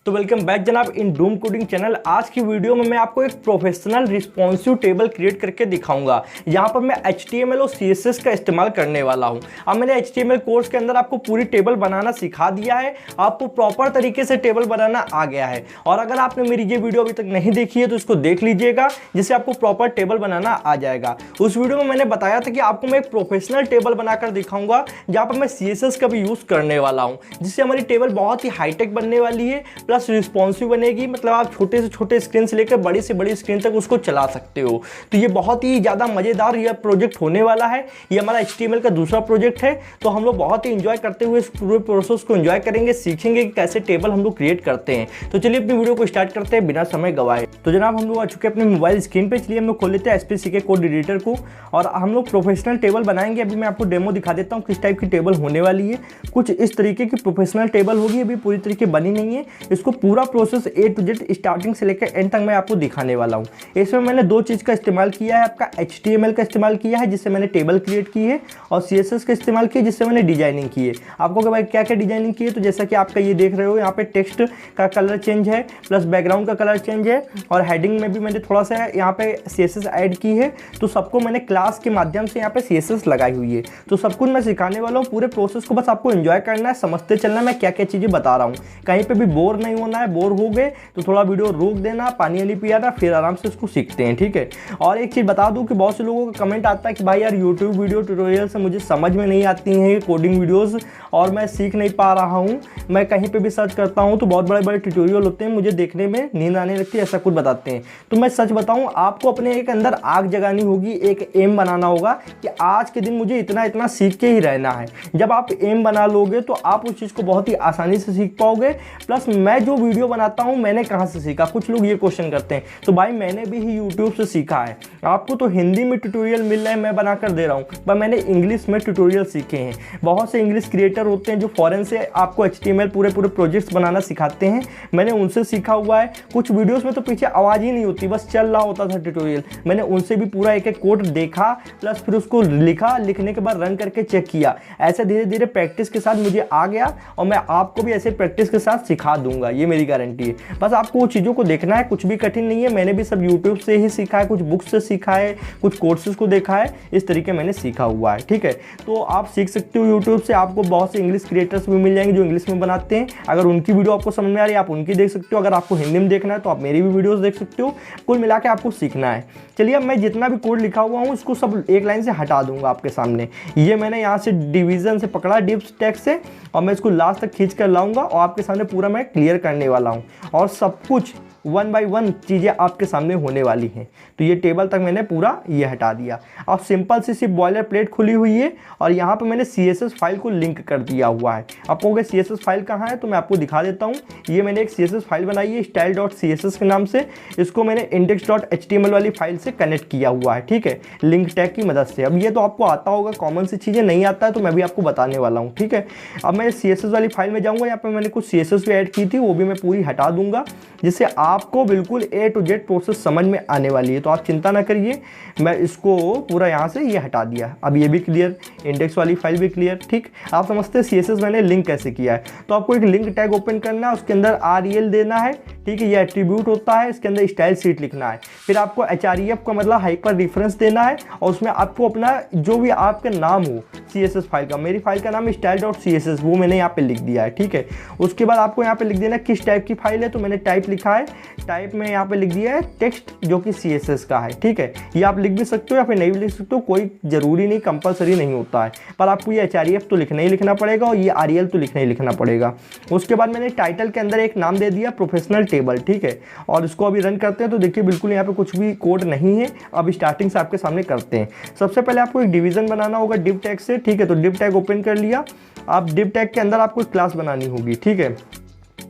तो welcome back जनाब इन Doom coding channel. आज की वीडियो में मैं आपको एक प्रोफेशनल रिस्पॉन्सिव टेबल क्रिएट करके दिखाऊंगा। यहाँ पर मैं HTML और CSS का इस्तेमाल करने वाला हूँ। अब मैंने HTML कोर्स के अंदर आपको पूरी टेबल बनाना सिखा दिया है, आपको प्रॉपर तरीके से टेबल बनाना आ गया है। और अगर आपने मेरी ये वीडियो अभी तक नहीं देखी है तो इसको देख लीजिएगा, जिससे आपको प्रॉपर टेबल बनाना आ जाएगा। उस वीडियो में मैंने बताया था कि आपको मैं एक प्रोफेशनल टेबल बनाकर दिखाऊंगा, जहाँ पर मैं CSS का भी यूज़ करने वाला हूँ, जिससे हमारी टेबल बहुत ही हाईटेक बनने वाली है, प्लस रिस्पॉन्सिव बनेगी। मतलब आप छोटे से छोटे स्क्रीन से लेकर बड़ी से बड़ी स्क्रीन तक उसको चला सकते हो। तो ये बहुत ही ज़्यादा मज़ेदार यह प्रोजेक्ट होने वाला है। ये हमारा HTML का दूसरा प्रोजेक्ट है, तो हम लोग बहुत ही इंजॉय करते हुए इस पूरे प्रोसेस को इंजॉय करेंगे, सीखेंगे कि कैसे टेबल हम लोग क्रिएट करते हैं। तो चलिए अपनी वीडियो को स्टार्ट करते हैं बिना समय गवाए। तो जनाब हम लोग आ चुके हैं अपने मोबाइल स्क्रीन पे। चलिए हम लोग खोल लेते हैं SPCK कोड एडिटर को और हम लोग प्रोफेशनल टेबल बनाएंगे। अभी मैं आपको डेमो दिखा देता हूँ किस टाइप की टेबल होने वाली है। कुछ इस तरीके की प्रोफेशनल टेबल होगी, अभी पूरी तरीके बनी नहीं है। इसको पूरा process A to Z starting से लेकर एंड तक मैं आपको दिखाने वाला हूँ। इसमें मैंने दो चीज़ का इस्तेमाल किया है, आपका HTML का इस्तेमाल किया है जिससे मैंने टेबल क्रिएट की है, और CSS का इस्तेमाल किया जिससे मैंने डिजाइनिंग की है। आपको भाई क्या क्या डिजाइनिंग की है, तो जैसा कि आपका ये देख रहे हो, यहाँ पे टेक्स्ट का कलर चेंज है, प्लस बैकग्राउंड का कलर चेंज है, और हेडिंग में भी मैंने थोड़ा सा यहाँ पे CSS ऐड की है। तो सबको मैंने क्लास के माध्यम से यहाँ पे CSS लगाई हुई है। तो सब कुछ मैं सिखाने वाला हूँ। पूरे प्रोसेस को बस आपको एंजॉय करना है, समझते चलना मैं क्या क्या चीज़ें बता रहा हूँ। कहीं पे भी बोर नहीं होना है। बोर हो गए तो थोड़ा वीडियो रोक देना, पानी वाली पियाना, फिर आराम से इसको सीखते हैं, ठीक है। और एक चीज़ बता दूं कि बहुत से लोगों का कमेंट आता है कि भाई यार यूट्यूब वीडियो ट्यूटोरियल से मुझे समझ में नहीं आती हैं कोडिंग वीडियोस और मैं सीख नहीं पा रहा हूँ। मैं कहीं पे भी सर्च करता हूँ तो बहुत बड़े बड़े ट्यूटोरियल होते हैं, मुझे देखने में नींद आने लगती है, ऐसा कुछ बताते हैं। तो मैं सच बताऊँ, आपको अपने एक अंदर आग जगानी होगी, एक एम बनाना होगा कि आज के दिन मुझे इतना इतना सीख के ही रहना है। जब आप एम बना लोगे तो आप उस चीज़ को बहुत ही आसानी से सीख पाओगे। प्लस मैं जो वीडियो बनाता हूँ मैंने कहाँ से सीखा, कुछ लोग ये क्वेश्चन करते हैं। तो भाई मैंने भी ही यूट्यूब से सीखा है। आपको तो हिंदी में ट्यूटोरियल मिल रहे हैं, मैं बनाकर दे रहा हूँ, पर मैंने इंग्लिश में ट्यूटोरियल सीखे हैं। बहुत से इंग्लिश क्रिएटर होते हैं जो फॉरेन से आपको HTML पूरे प्रोजेक्ट्स बनाना सिखाते हैं, मैंने उनसे सीखा हुआ है। कुछ वीडियोस में तो पीछे आवाज़ ही नहीं होती, बस चल रहा होता था ट्यूटोरियल। मैंने उनसे भी पूरा एक एक कोड देखा, प्लस फिर उसको लिखा, लिखने के बाद रन करके चेक किया। ऐसे धीरे धीरे प्रैक्टिस के साथ मुझे आ गया, और मैं आपको भी ऐसे प्रैक्टिस के साथ सिखा दूंगा, ये मेरी गारंटी है। बस आपको वो चीज़ों को देखना है, कुछ भी कठिन नहीं है। मैंने भी सब यूट्यूब से ही सीखा है, कुछ बुक्स से सीखा है, कुछ कोर्सेज को देखा है, इस तरीके मैंने सीखा हुआ है, ठीक है। तो आप सीख सकते हो यूट्यूब से। आपको बहुत से इंग्लिश क्रिएटर्स भी मिल जाएंगे जो इंग्लिश में बनाते हैं। अगर उनकी वीडियो आपको समझ में आ रही है आप उनकी देख सकते हो। अगर आपको हिंदी में देखना है तो आप मेरी भी वीडियोस देख सकते हो। कुल मिला के आपको सीखना है। चलिए अब मैं जितना भी कोड लिखा हुआ हूँ इसको सब एक लाइन से हटा दूंगा आपके सामने। ये मैंने यहाँ से डिवीजन से पकड़ा, डिव टैग से, और मैं इसको लास्ट तक खींच कर लाऊंगा और आपके सामने पूरा मैं क्लियर करने वाला हूँ। और सब कुछ 1 by 1 चीज़ें आपके सामने होने वाली हैं। तो ये टेबल तक मैंने पूरा ये हटा दिया। अब सिंपल सी सिर्फ बॉयलर प्लेट खुली हुई है, और यहाँ पे मैंने CSS फाइल को लिंक कर दिया हुआ है। आप कहोगे CSS फाइल कहाँ है, तो मैं आपको दिखा देता हूँ। ये मैंने एक CSS फाइल बनाई है style.css के नाम से। इसको मैंने index.html वाली फाइल से कनेक्ट किया हुआ है, ठीक है, लिंक टैग की मदद से। अब ये तो आपको आता होगा, कॉमन सी चीज़ें नहीं आता है तो मैं भी आपको बताने वाला हूँ, ठीक है। अब मैं CSS वाली फाइल में जाऊँगा, यहाँ पर मैंने कुछ CSS भी ऐड की थी, वो भी मैं पूरी हटा दूंगा, जिससे आपको बिल्कुल A to Z प्रोसेस समझ में आने वाली है। तो आप चिंता ना करिए, मैं इसको पूरा यहाँ से ये हटा दिया। अब ये भी क्लियर, इंडेक्स वाली फाइल भी क्लियर, ठीक। आप समझते हैं CSS मैंने लिंक कैसे किया है। तो आपको एक लिंक टैग ओपन करना है, उसके अंदर REL देना है, ठीक है, ये एट्रीब्यूट होता है, इसके अंदर स्टाइल शीट लिखना है। फिर आपको HREF का मतलब हाइपर रेफरेंस देना है, और उसमें आपको अपना जो भी आपका नाम हो CSS फाइल का, मेरी फाइल का नाम style.css, वो मैंने यहाँ पे लिख दिया है, ठीक है। उसके बाद आपको यहाँ पे लिख देना किस टाइप की फाइल है, तो मैंने टाइप लिखा है, टाइप में यहाँ पे लिख दिया है टेक्स्ट जो कि CSS का है, ठीक है। ये आप लिख भी सकते हो या फिर नहीं भी लिख सकते हो, कोई ज़रूरी नहीं, कंपलसरी नहीं होता है, पर आपको ये HREF तो लिखना ही लिखना पड़ेगा, और ये REL तो लिखना ही लिखना पड़ेगा। उसके बाद मैंने टाइटल के अंदर एक नाम दे दिया प्रोफेशनल टेबल, ठीक है। और इसको अभी रन करते हैं तो देखिए बिल्कुल यहाँ पे कुछ भी कोड नहीं है। अब स्टार्टिंग से आपके सामने करते हैं। सबसे पहले आपको एक डिवीजन बनाना होगा डिव टैग से, ठीक है। तो डिव टैग ओपन कर लिया। अब डिव टैग के अंदर आपको क्लास बनानी होगी, ठीक है।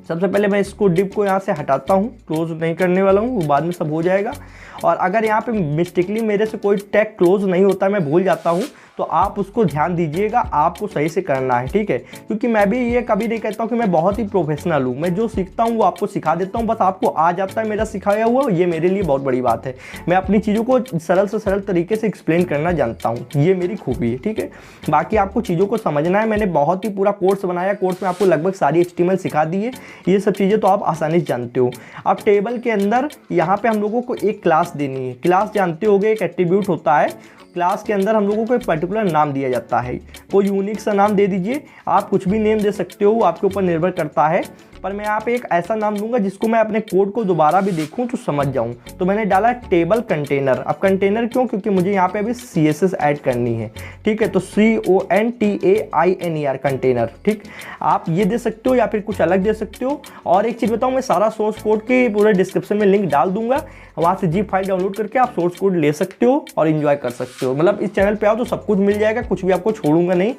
सबसे पहले मैं इसको डिव को यहाँ से हटाता हूँ, क्लोज नहीं करने वाला हूँ, वो बाद में सब हो जाएगा। और अगर यहाँ पे मिस्टेकली मेरे से कोई टैग क्लोज नहीं होता, मैं भूल जाता हूँ, तो आप उसको ध्यान दीजिएगा, आपको सही से करना है, ठीक है। क्योंकि मैं भी ये कभी नहीं कहता हूँ कि मैं बहुत ही प्रोफेशनल हूँ, मैं जो सीखता हूँ वो आपको सिखा देता हूँ, बस आपको आ जाता है मेरा सिखाया हुआ, ये मेरे लिए बहुत बड़ी बात है। मैं अपनी चीज़ों को सरल से सरल तरीके से एक्सप्लेन करना जानता हूँ, ये मेरी खूबी है, ठीक है। बाकी आपको चीज़ों को समझना है, मैंने बहुत ही पूरा कोर्स बनाया, कोर्स में आपको लगभग सारी HTML सिखा दी है, ये सब चीज़ें तो आप आसानी से जानते हो। अब टेबल के अंदर यहाँ पे हम लोगों को एक क्लास देनी है। क्लास जानते होगे एक एट्रीब्यूट होता है, क्लास के अंदर हम लोगों को एक पर्टिकुलर नाम दिया जाता है, कोई यूनिक सा नाम दे दीजिए, आप कुछ भी नेम दे सकते हो, आपके ऊपर निर्भर करता है, पर मैं यहाँ पे एक ऐसा नाम दूंगा जिसको मैं अपने कोड को दोबारा भी देखूं तो समझ जाऊं। तो मैंने डाला टेबल कंटेनर। अब कंटेनर क्यों? क्योंकि मुझे यहाँ पे अभी CSS ऐड करनी है, ठीक है। तो CONTAINER कंटेनर, ठीक। आप ये दे सकते हो या फिर कुछ अलग दे सकते हो। और एक चीज़ बताऊँ, मैं सारा सोर्स कोड के पूरे डिस्क्रिप्शन में लिंक डाल दूंगा, वहाँ से zip फाइल डाउनलोड करके आप सोर्स कोड ले सकते हो और इन्जॉय कर सकते हो। मतलब इस चैनल पे आओ तो सब कुछ मिल जाएगा, कुछ भी आपको छोड़ूंगा नहीं,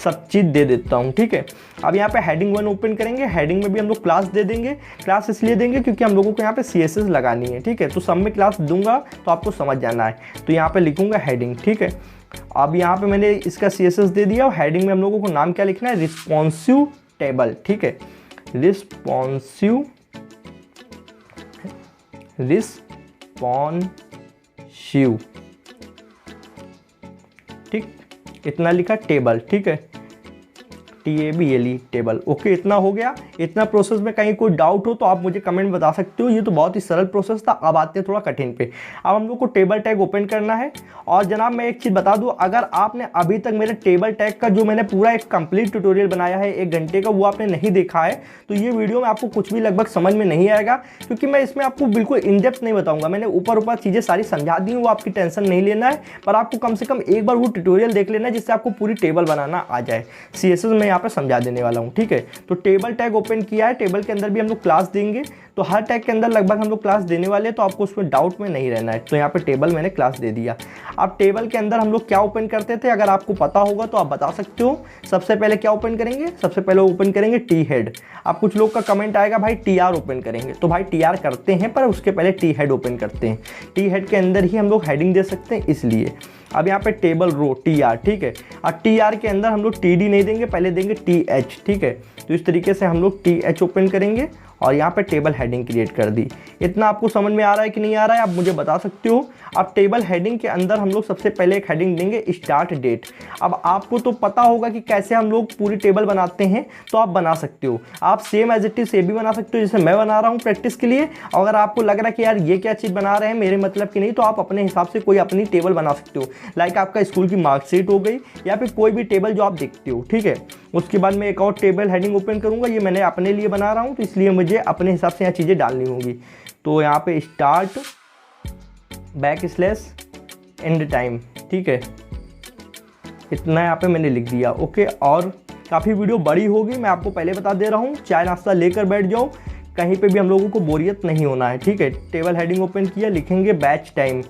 सब चीज़ दे देता हूँ, ठीक है। अब यहाँ पे हेडिंग 1 ओपन करेंगे, हेडिंग में भी हम लोग क्लास दे देंगे। क्लास इसलिए देंगे क्योंकि हम लोगों को यहाँ पे CSS लगानी है, ठीक है। तो सब में क्लास दूंगा तो आपको समझ जाना है। तो यहाँ पे लिखूंगा हेडिंग, ठीक है। अब यहाँ पे मैंने इसका CSS दे दिया और हेडिंग में हम लोगों को नाम क्या लिखना है? रिस्पॉन्सिव टेबल, ठीक है। रिस्पॉन्सिव ठीक, इतना लिखा टेबल, ठीक है, TABLE टेबल। ओके, इतना हो गया। इतना प्रोसेस में कहीं कोई डाउट हो तो आप मुझे कमेंट बता सकते हो। ये तो बहुत ही सरल प्रोसेस था। अब आते हैं थोड़ा कठिन पे। अब हम लोग को टेबल टैग ओपन करना है। और जनाब मैं एक चीज़ बता दूं, अगर आपने अभी तक मेरे टेबल टैग का जो मैंने पूरा एक कंप्लीट ट्यूटोरियल बनाया है 1 घंटे का, वो आपने नहीं देखा है तो ये वीडियो में आपको कुछ भी लगभग समझ में नहीं आएगा, क्योंकि मैं इसमें आपको बिल्कुल इन डेप्थ नहीं बताऊंगा। मैंने ऊपर ऊपर चीज़ें सारी समझा दी, वो आपकी टेंशन नहीं लेना है, पर आपको कम से कम एक बार वो ट्यूटोरियल देख लेना है जिससे आपको पूरी टेबल बनाना आ जाए। CSS में यहाँ पे समझा देने वाला हूँ, ठीक है। तो टेबल टैग ओपन किया है। टेबल के अंदर भी हम लोग क्लास देंगे, तो हर टैग के अंदर लगभग हम लोग क्लास देने वाले हैं, तो आपको उसमें डाउट में नहीं रहना है। तो यहाँ पे टेबल मैंने क्लास दे दिया। अब टेबल के अंदर हम लोग क्या ओपन करते थे, अगर आपको पता होगा तो आप बता सकते हो। सबसे पहले क्या ओपन करेंगे? सबसे पहले ओपन करेंगे टी हेड। अब कुछ लोग का कमेंट आएगा भाई TR ओपन करेंगे, तो भाई TR करते हैं, पर उसके पहले टी हेड ओपन करते हैं। टी हेड के अंदर ही हम लोग हेडिंग दे सकते हैं, इसलिए। अब यहाँ पे टेबल रो TR, ठीक है। और TR के अंदर हम लोग TD नहीं देंगे, पहले देंगे TH, ठीक है। तो इस तरीके से हम लोग TH ओपन करेंगे और यहाँ पे टेबल हेडिंग क्रिएट कर दी। इतना आपको समझ में आ रहा है कि नहीं आ रहा है, आप मुझे बता सकते हो। अब टेबल हेडिंग के अंदर हम लोग सबसे पहले एक हेडिंग देंगे स्टार्ट डेट। अब आपको तो पता होगा कि कैसे हम लोग पूरी टेबल बनाते हैं, तो आप बना सकते हो। आप सेम एज इट इज से भी बना सकते हो जैसे मैं बना रहा हूँ प्रैक्टिस के लिए। अगर आपको लग रहा है कि यार ये क्या चीज़ बना रहे हैं, मेरे मतलब की नहीं, तो आप अपने हिसाब से कोई अपनी टेबल बना सकते हो। लाइक आपका स्कूल की मार्कशीट हो गई या फिर कोई भी टेबल जो आप देखते हो, ठीक है। उसके बाद मैं एक और टेबल हेडिंग ओपन करूँगा, ये मैंने अपने लिए बना रहा हूँ, तो इसलिए मुझे अपने हिसाब से यहाँ चीज़ें डालनी होंगी। तो यहाँ पे स्टार्ट बैकस्लैश एंड टाइम, ठीक है। इतना यहाँ पे मैंने लिख दिया, ओके। और काफ़ी वीडियो बड़ी होगी, मैं आपको पहले बता दे रहा हूँ। चाय नाश्ता लेकर बैठ जाओ, कहीं पे भी हम लोगों को बोरियत नहीं होना है, ठीक है। टेबल हेडिंग ओपन किया, लिखेंगे batch time,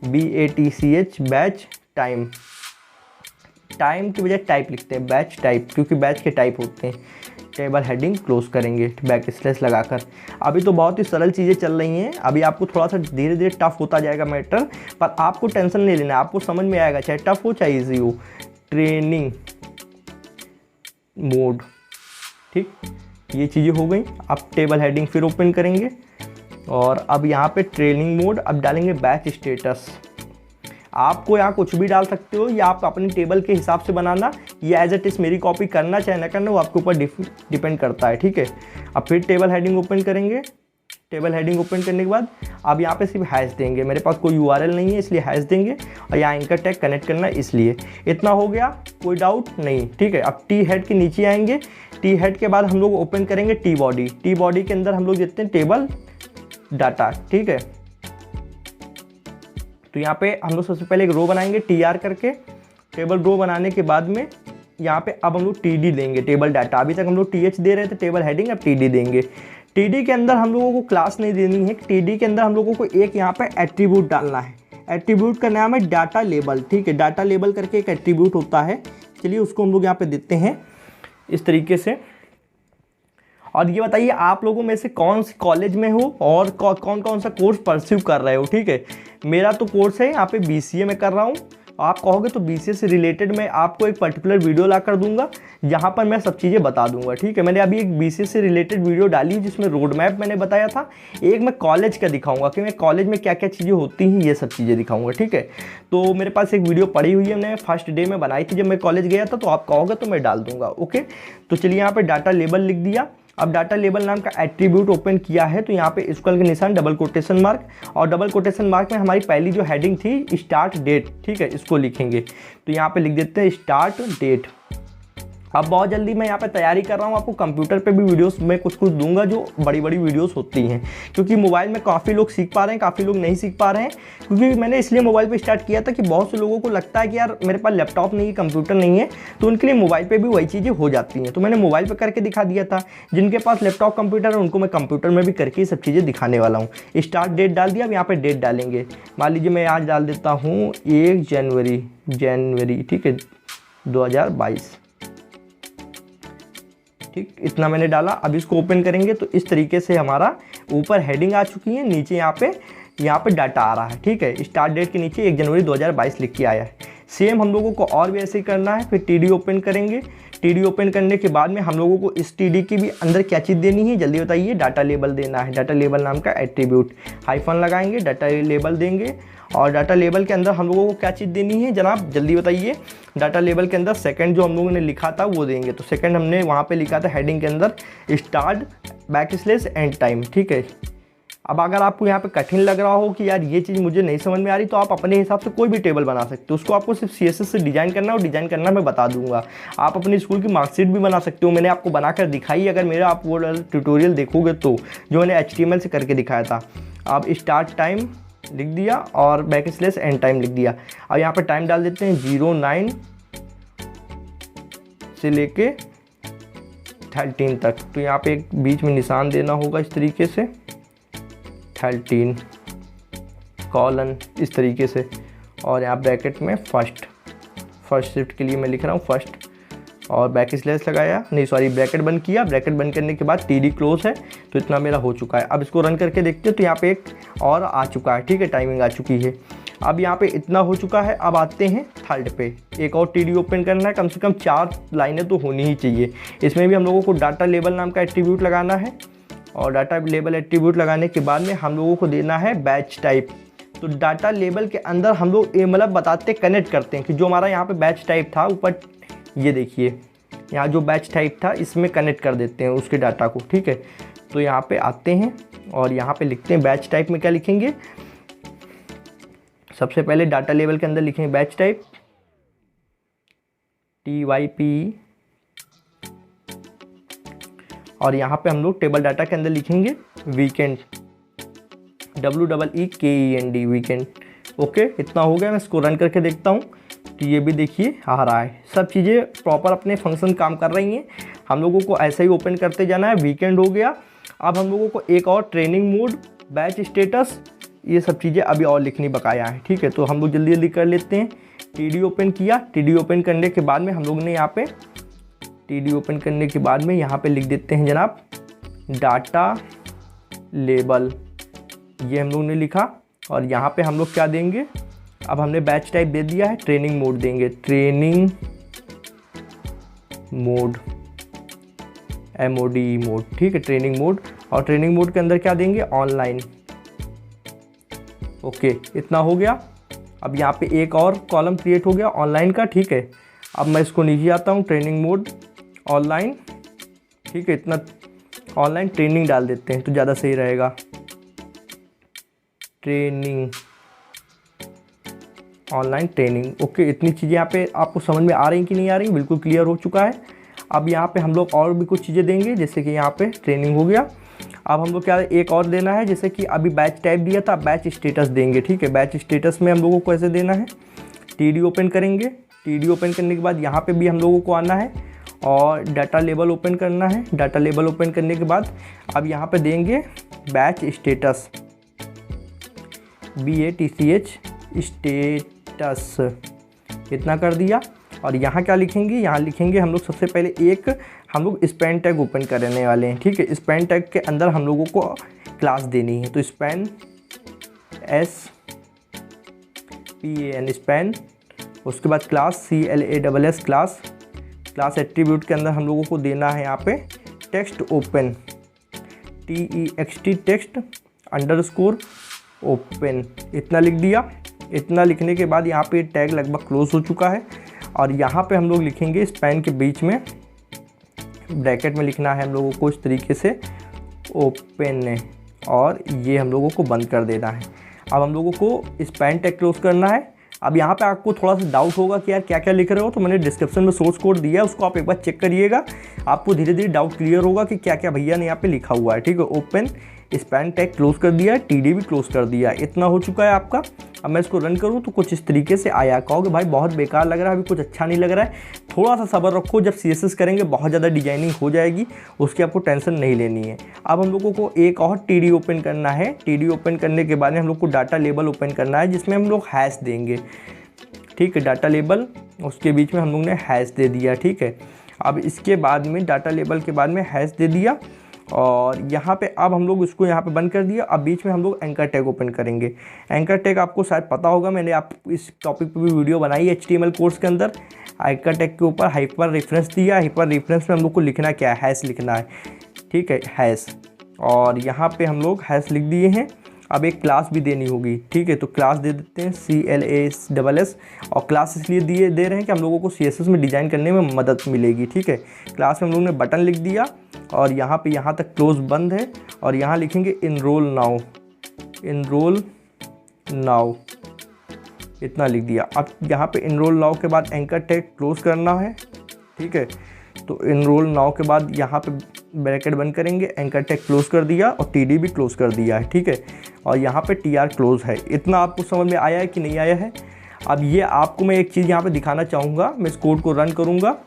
BATCH batch time. Time की बजाय टाइप लिखते हैं, बैच टाइप, क्योंकि बैच के टाइप होते हैं। टेबल हेडिंग क्लोज करेंगे बैकस्लैश लगाकर। अभी तो बहुत ही सरल चीज़ें चल रही हैं, अभी आपको थोड़ा सा धीरे धीरे टफ होता जाएगा मैटर, पर आपको टेंशन नहीं लेना है, आपको समझ में आएगा, चाहे टफ हो चाहे ईजी हो। ट्रेनिंग मोड, ठीक, ये चीज़ें हो गई। अब टेबल हेडिंग फिर ओपन करेंगे और अब यहाँ पे ट्रेनिंग मोड, अब डालेंगे बैच स्टेटस। आपको यहाँ कुछ भी डाल सकते हो, या आप अपनी टेबल के हिसाब से बनाना, या एज इट इज़ मेरी कॉपी करना चाहे ना करना, वो आपके ऊपर डिपेंड करता है, ठीक है। अब फिर टेबल हेडिंग ओपन करेंगे। टेबल हेडिंग ओपन करने के बाद अब यहाँ पे सिर्फ हैश देंगे, मेरे पास कोई URL नहीं है इसलिए हैश देंगे, और यहाँ एंकर टैग कनेक्ट करना इसलिए। इतना हो गया, कोई डाउट नहीं, ठीक है। अब टी हेड के नीचे आएंगे। टी हेड के बाद हम लोग ओपन करेंगे टी बॉडी। टी बॉडी के अंदर हम लोग देते हैं टेबल डाटा, ठीक है। तो यहाँ पे हम लोग सबसे पहले एक रो बनाएंगे TR करके। टेबल रो बनाने के बाद में यहाँ पे अब हम लोग TD देंगे, टेबल डाटा। अभी तक हम लोग TH दे रहे थे टेबल हेडिंग, अब TD देंगे। TD के अंदर हम लोगों को क्लास नहीं देनी है, TD के अंदर हम लोगों को एक यहाँ पे एट्रीब्यूट डालना है। एट्रीब्यूट का नाम है डाटा लेबल, ठीक है। डाटा लेबल करके एक एट्रीब्यूट होता है, चलिए उसको हम लोग यहाँ पे देते हैं इस तरीके से। और ये बताइए आप लोगों में से कौन से कॉलेज में हो और कौन कौन सा कोर्स परस्यू कर रहे हो, ठीक है। मेरा तो कोर्स है यहाँ पे BCA में कर रहा हूँ, आप कहोगे तो BCS से रिलेटेड मैं आपको एक पर्टिकुलर वीडियो ला कर दूंगा जहाँ पर मैं सब चीज़ें बता दूंगा, ठीक है। मैंने अभी एक BCS से रिलेटेड वीडियो डाली जिसमें रोड मैप मैंने बताया था, एक मैं कॉलेज का दिखाऊंगा कि मैं कॉलेज में क्या क्या चीज़ें होती हैं, ये सब चीज़ें दिखाऊंगा, ठीक है। तो मेरे पास एक वीडियो पड़ी हुई है, मैंने फर्स्ट डे में बनाई थी जब मैं कॉलेज गया था, तो आप कहोगे तो मैं डाल दूंगा, ओके। तो चलिए यहाँ पर डाटा लेबल लिख दिया। अब डाटा लेबल नाम का एट्रीब्यूट ओपन किया है, तो यहाँ पे इक्वल के निशान, डबल कोटेशन मार्क, और डबल कोटेशन मार्क में हमारी पहली जो हेडिंग थी स्टार्ट डेट, ठीक है, इसको लिखेंगे। तो यहाँ पे लिख देते हैं स्टार्ट डेट। अब बहुत जल्दी मैं यहाँ पे तैयारी कर रहा हूँ, आपको कंप्यूटर पे भी वीडियोस में कुछ कुछ दूंगा जो बड़ी बड़ी वीडियोस होती हैं, क्योंकि मोबाइल में काफ़ी लोग सीख पा रहे हैं, काफ़ी लोग नहीं सीख पा रहे हैं। क्योंकि मैंने इसलिए मोबाइल पे स्टार्ट किया था कि बहुत से लोगों को लगता है कि यार मेरे पास लैपटॉप नहीं है, कंप्यूटर नहीं है, तो उनके लिए मोबाइल पर भी वही चीज़ें हो जाती हैं। तो मैंने मोबाइल पर करके दिखा दिया था। जिनके पास लैपटॉप कंप्यूटर है उनको मैं कंप्यूटर में भी करके ये सब चीज़ें दिखाने वाला हूँ। स्टार्ट डेट डाल दिया। अब यहाँ पर डेट डालेंगे, मान लीजिए मैं आज डाल देता हूँ 1 जनवरी, ठीक है, 2022, ठीक, इतना मैंने डाला। अब इसको ओपन करेंगे तो इस तरीके से हमारा ऊपर हेडिंग आ चुकी है, नीचे यहाँ पे डाटा आ रहा है, ठीक है। स्टार्ट डेट के नीचे 1 जनवरी 2022 लिख के आया है। सेम हम लोगों को और भी ऐसे ही करना है। फिर TD ओपन करेंगे। TD ओपन करने के बाद में हम लोगों को इस TD के भी अंदर क्या चीज़ देनी है, जल्दी बताइए। डाटा लेबल देना है। डाटा लेबल नाम का एट्रीब्यूट, हाइफन लगाएंगे, डाटा लेबल देंगे। और डाटा लेबल के अंदर हम लोगों को क्या चीज़ देनी है जनाब, जल्दी बताइए। डाटा लेबल के अंदर सेकंड जो हम लोगों ने लिखा था वो देंगे। तो सेकंड हमने वहाँ पे लिखा था हेडिंग के अंदर स्टार्ट / एंड टाइम, ठीक है। अब अगर आपको यहाँ पे कठिन लग रहा हो कि यार ये चीज़ मुझे नहीं समझ में आ रही, तो आप अपने हिसाब से कोई भी टेबल बना सकते हो। उसको आपको सिर्फ CSS से डिज़ाइन करना है, और डिज़ाइन करना मैं बता दूंगा। आप अपनी स्कूल की मार्कशीट भी बना सकते हो, मैंने आपको बनाकर दिखाई, अगर मेरा आप वो ट्यूटोरियल देखोगे तो, जो मैंने HTML से करके दिखाया था। अब स्टार्ट टाइम लिख दिया और / एंड टाइम लिख दिया। अब यहाँ पर टाइम डाल देते हैं 09 से लेके 13 तक। तो यहाँ पे एक बीच में निशान देना होगा इस तरीके से, 13 कॉलन इस तरीके से, और यहाँ ब्रैकेट में फर्स्ट शिफ्ट के लिए मैं लिख रहा हूँ फर्स्ट, और / लगाया, नहीं सॉरी, ब्रैकेट बंद किया। ब्रैकेट बंद करने के बाद TD क्लोज है। तो इतना मेरा हो चुका है। अब इसको रन करके देखते हैं तो यहाँ पे एक और आ चुका है, ठीक है, टाइमिंग आ चुकी है। अब यहाँ पे इतना हो चुका है। अब आते हैं थर्ड पे, एक और TD ओपन करना है। कम से कम 4 लाइनें तो होनी ही चाहिए। इसमें भी हम लोगों को डाटा लेबल नाम का एट्रीब्यूट लगाना है, और डाटा लेबल एट्रीब्यूट लगाने के बाद में हम लोगों को देना है बैच टाइप। तो डाटा लेबल के अंदर हम लोग मतलब बताते कनेक्ट करते हैं कि जो हमारा यहाँ पे बैच टाइप था, ऊपर ये देखिए यहाँ जो बैच टाइप था इसमें कनेक्ट कर देते हैं उसके डाटा को, ठीक है। तो यहाँ पे आते हैं और यहाँ पे लिखते हैं बैच टाइप में क्या लिखेंगे। सबसे पहले डाटा लेबल के अंदर लिखेंगे बैच टाइप TYP, और यहाँ पे हम लोग टेबल डाटा के अंदर लिखेंगे वीकेंड, WEEKEND, वीकेंड। ओके, इतना हो गया। मैं इसको रन करके देखता हूँ तो ये भी देखिए आ रहा है। सब चीज़ें प्रॉपर अपने फंक्शन काम कर रही हैं। हम लोगों को ऐसे ही ओपन करते जाना है। वीकेंड हो गया। अब हम लोगों को एक और ट्रेनिंग मोड, बैच स्टेटस, ये सब चीज़ें अभी और लिखनी बकाया है, ठीक है। तो हम लोग जल्दी जल्दी कर लेते हैं। TD ओपन किया। TD ओपन करने के बाद में हम लोग ने यहाँ पे TD ओपन करने के बाद में यहाँ पे लिख देते हैं जनाब डाटा लेबल, ये हम लोग ने लिखा। और यहाँ पे हम लोग क्या देंगे, अब हमने बैच टाइप दे दिया है, ट्रेनिंग मोड देंगे, ट्रेनिंग मोड MODE मोड, ठीक है, ट्रेनिंग मोड। और ट्रेनिंग मोड के अंदर क्या देंगे, ऑनलाइन। ओके, इतना हो गया। अब यहाँ पे एक और कॉलम क्रिएट हो गया ऑनलाइन का, ठीक है। अब मैं इसको नीचे आता हूँ, ट्रेनिंग मोड ऑनलाइन, ठीक है। इतना ऑनलाइन ट्रेनिंग डाल देते हैं तो ज़्यादा सही रहेगा। Training, online training, okay. इतनी चीज़ें यहाँ पे आपको समझ में आ रही कि नहीं आ रही, बिल्कुल क्लियर हो चुका है। अब यहाँ पे हम लोग और भी कुछ चीज़ें देंगे, जैसे कि यहाँ पे ट्रेनिंग हो गया। अब हम लोग क्या एक और देना है, जैसे कि अभी बैच टाइप दिया था, बैच स्टेटस देंगे, ठीक है। बैच स्टेटस में हम लोगों को ऐसे देना है, TD ओपन करेंगे। TD ओपन करने के बाद यहाँ पे भी हम लोगों को आना है और डाटा लेबल ओपन करना है। डाटा लेबल ओपन करने के बाद अब यहाँ पे देंगे बैच स्टेटस, BATCH स्टेटस, इतना कर दिया। और यहाँ क्या लिखेंगे, यहाँ लिखेंगे हम लोग सबसे पहले एक हम लोग स्पैन टैग ओपन करने वाले हैं, ठीक है। स्पैन टैग के अंदर हम लोगों को क्लास देनी है, तो स्पैन SPAN स्पैन उसके बाद क्लास CLASS क्लास एट्रीब्यूट के अंदर हम लोगों को देना है यहाँ पे text open, TEXT text underscore open, इतना लिख दिया। इतना लिखने के बाद यहाँ पे टैग लगभग क्लोज हो चुका है और यहाँ पे हम लोग लिखेंगे स्पैन के बीच में ब्रैकेट में लिखना है हम लोगों को इस तरीके से ओपन, और ये हम लोगों को बंद कर देना है। अब हम लोगों को स्पैन टैग क्लोज करना है। अब यहाँ पे आपको थोड़ा सा डाउट होगा कि यार क्या क्या लिख रहे हो, तो मैंने डिस्क्रिप्शन में सोर्स कोड दिया है, उसको आप एक बार चेक करिएगा, आपको धीरे धीरे डाउट क्लियर होगा कि क्या क्या भैया ने यहाँ पे लिखा हुआ है। ठीक है, ओपन स्पैन टैग क्लोज कर दिया, TD भी क्लोज कर दिया, इतना हो चुका है आपका। अब मैं इसको रन करूँ तो कुछ इस तरीके से आया। कहोगे भाई बहुत बेकार लग रहा है, अभी कुछ अच्छा नहीं लग रहा है, थोड़ा सा सब्र रखो, जब CSS करेंगे बहुत ज़्यादा डिजाइनिंग हो जाएगी, उसकी आपको टेंशन नहीं लेनी है। अब हम लोगों को एक और TD ओपन करना है। TD ओपन करने के बाद में हम लोग को डाटा लेबल ओपन करना है, जिसमें हम लोग हैश देंगे। ठीक है, डाटा लेबल, उसके बीच में हम लोग ने हैश दे दिया। ठीक है, अब इसके बाद में डाटा लेबल के बाद में हैश दे दिया और यहाँ पे अब हम लोग इसको यहाँ पे बंद कर दिया। अब बीच में हम लोग एंकर टैग ओपन करेंगे। एंकर टैग आपको शायद पता होगा, मैंने आप इस टॉपिक पे भी वीडियो बनाई है HTML कोर्स के अंदर। एंकर टैग के ऊपर हाइपर रेफरेंस दिया, हाइपर रेफरेंस में हम लोग को लिखना क्या है, हैश लिखना है। ठीक है, हैश, और यहाँ पे हम लोग हैश लिख दिए हैं। अब एक क्लास भी देनी होगी। ठीक है, तो क्लास दे देते हैं CLASS, और क्लास इसलिए दे रहे हैं कि हम लोगों को CSS में डिज़ाइन करने में मदद मिलेगी। ठीक है, क्लास में हम लोगों ने बटन लिख दिया और यहाँ पे यहाँ तक क्लोज बंद है, और यहाँ लिखेंगे इनरोल नाउ, इतना लिख दिया। अब यहाँ पे इनरोल नाउ के बाद एंकर टैग क्लोज करना है। ठीक है, तो इनरोल नाउ के बाद यहाँ पे ब्रैकेट बंद करेंगे, एंकर टैग क्लोज कर दिया और TD भी क्लोज कर दिया है। ठीक है, और यहाँ पे TR क्लोज है। इतना आपको समझ में आया है कि नहीं आया है? अब ये आपको मैं एक चीज़ यहाँ पे दिखाना चाहूँगा। मैं इस कोड को रन करूँगा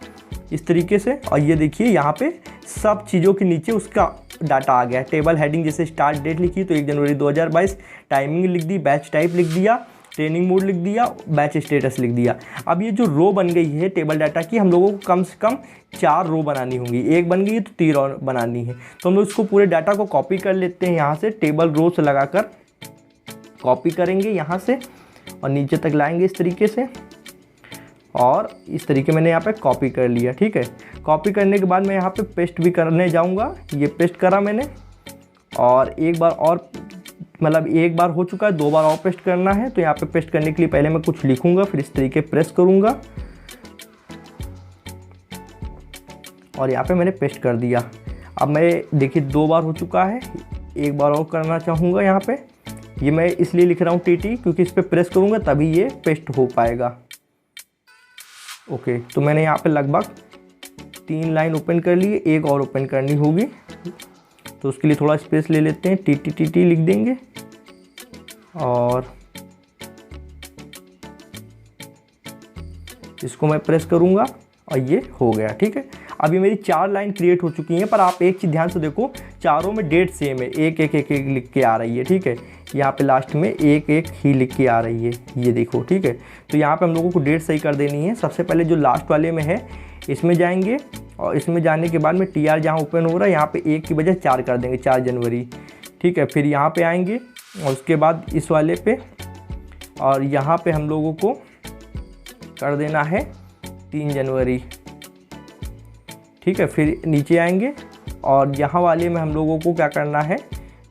इस तरीके से, और ये देखिए यहाँ पे सब चीज़ों के नीचे उसका डाटा आ गया है। टेबल हेडिंग जैसे स्टार्ट डेट लिखी तो 1 जनवरी 2022, टाइमिंग लिख दी, बैच टाइप लिख दिया, ट्रेनिंग मोड लिख दिया, बैच स्टेटस लिख दिया। अब ये जो रो बन गई है टेबल डाटा की, हम लोगों को कम से कम 4 रो बनानी होंगी। एक बन गई है तो 3 और बनानी है। तो हम लोग इसको पूरे डाटा को कॉपी कर लेते हैं, यहाँ से टेबल रो से लगाकर कॉपी करेंगे यहाँ से और नीचे तक लाएंगे इस तरीके से, और इस तरीके मैंने यहाँ पे कॉपी कर लिया। ठीक है, कॉपी करने के बाद मैं यहाँ पे पेस्ट भी करने जाऊँगा। ये पेस्ट करा मैंने, और एक बार और, मतलब एक बार हो चुका है, 2 बार और पेस्ट करना है। तो यहाँ पे पेस्ट करने के लिए पहले मैं कुछ लिखूंगा, फिर इस तरीके प्रेस करूंगा और यहाँ पे मैंने पेस्ट कर दिया। अब मैं देखिए 2 बार हो चुका है, एक बार और करना चाहूँगा। यहाँ पे ये मैं इसलिए लिख रहा हूँ TT, क्योंकि इस पर प्रेस करूँगा तभी ये पेस्ट हो पाएगा। ओके, तो मैंने यहाँ पे लगभग 3 लाइन ओपन कर लिए, एक और ओपन करनी होगी, तो उसके लिए थोड़ा स्पेस ले लेते हैं, TT लिख देंगे और इसको मैं प्रेस करूंगा और ये हो गया। ठीक है, अभी मेरी 4 लाइन क्रिएट हो चुकी हैं, पर आप एक चीज़ ध्यान से देखो, चारों में डेट सेम है, एक एक एक एक लिख के आ रही है। ठीक है, यहाँ पे लास्ट में एक एक ही लिख के आ रही है, ये देखो। ठीक है, तो यहाँ पे हम लोगों को डेट सही कर देनी है। सबसे पहले जो लास्ट वाले में है इसमें जाएंगे, और इसमें जाने के बाद में TR जहाँ ओपन हो रहा है यहाँ पे 1 की बजाय 4 कर देंगे, 4 जनवरी। ठीक है, फिर यहाँ पे आएंगे और उसके बाद इस वाले पे, और यहाँ पे हम लोगों को कर देना है 3 जनवरी। ठीक है, फिर नीचे आएंगे और यहाँ वाले में हम लोगों को क्या करना है,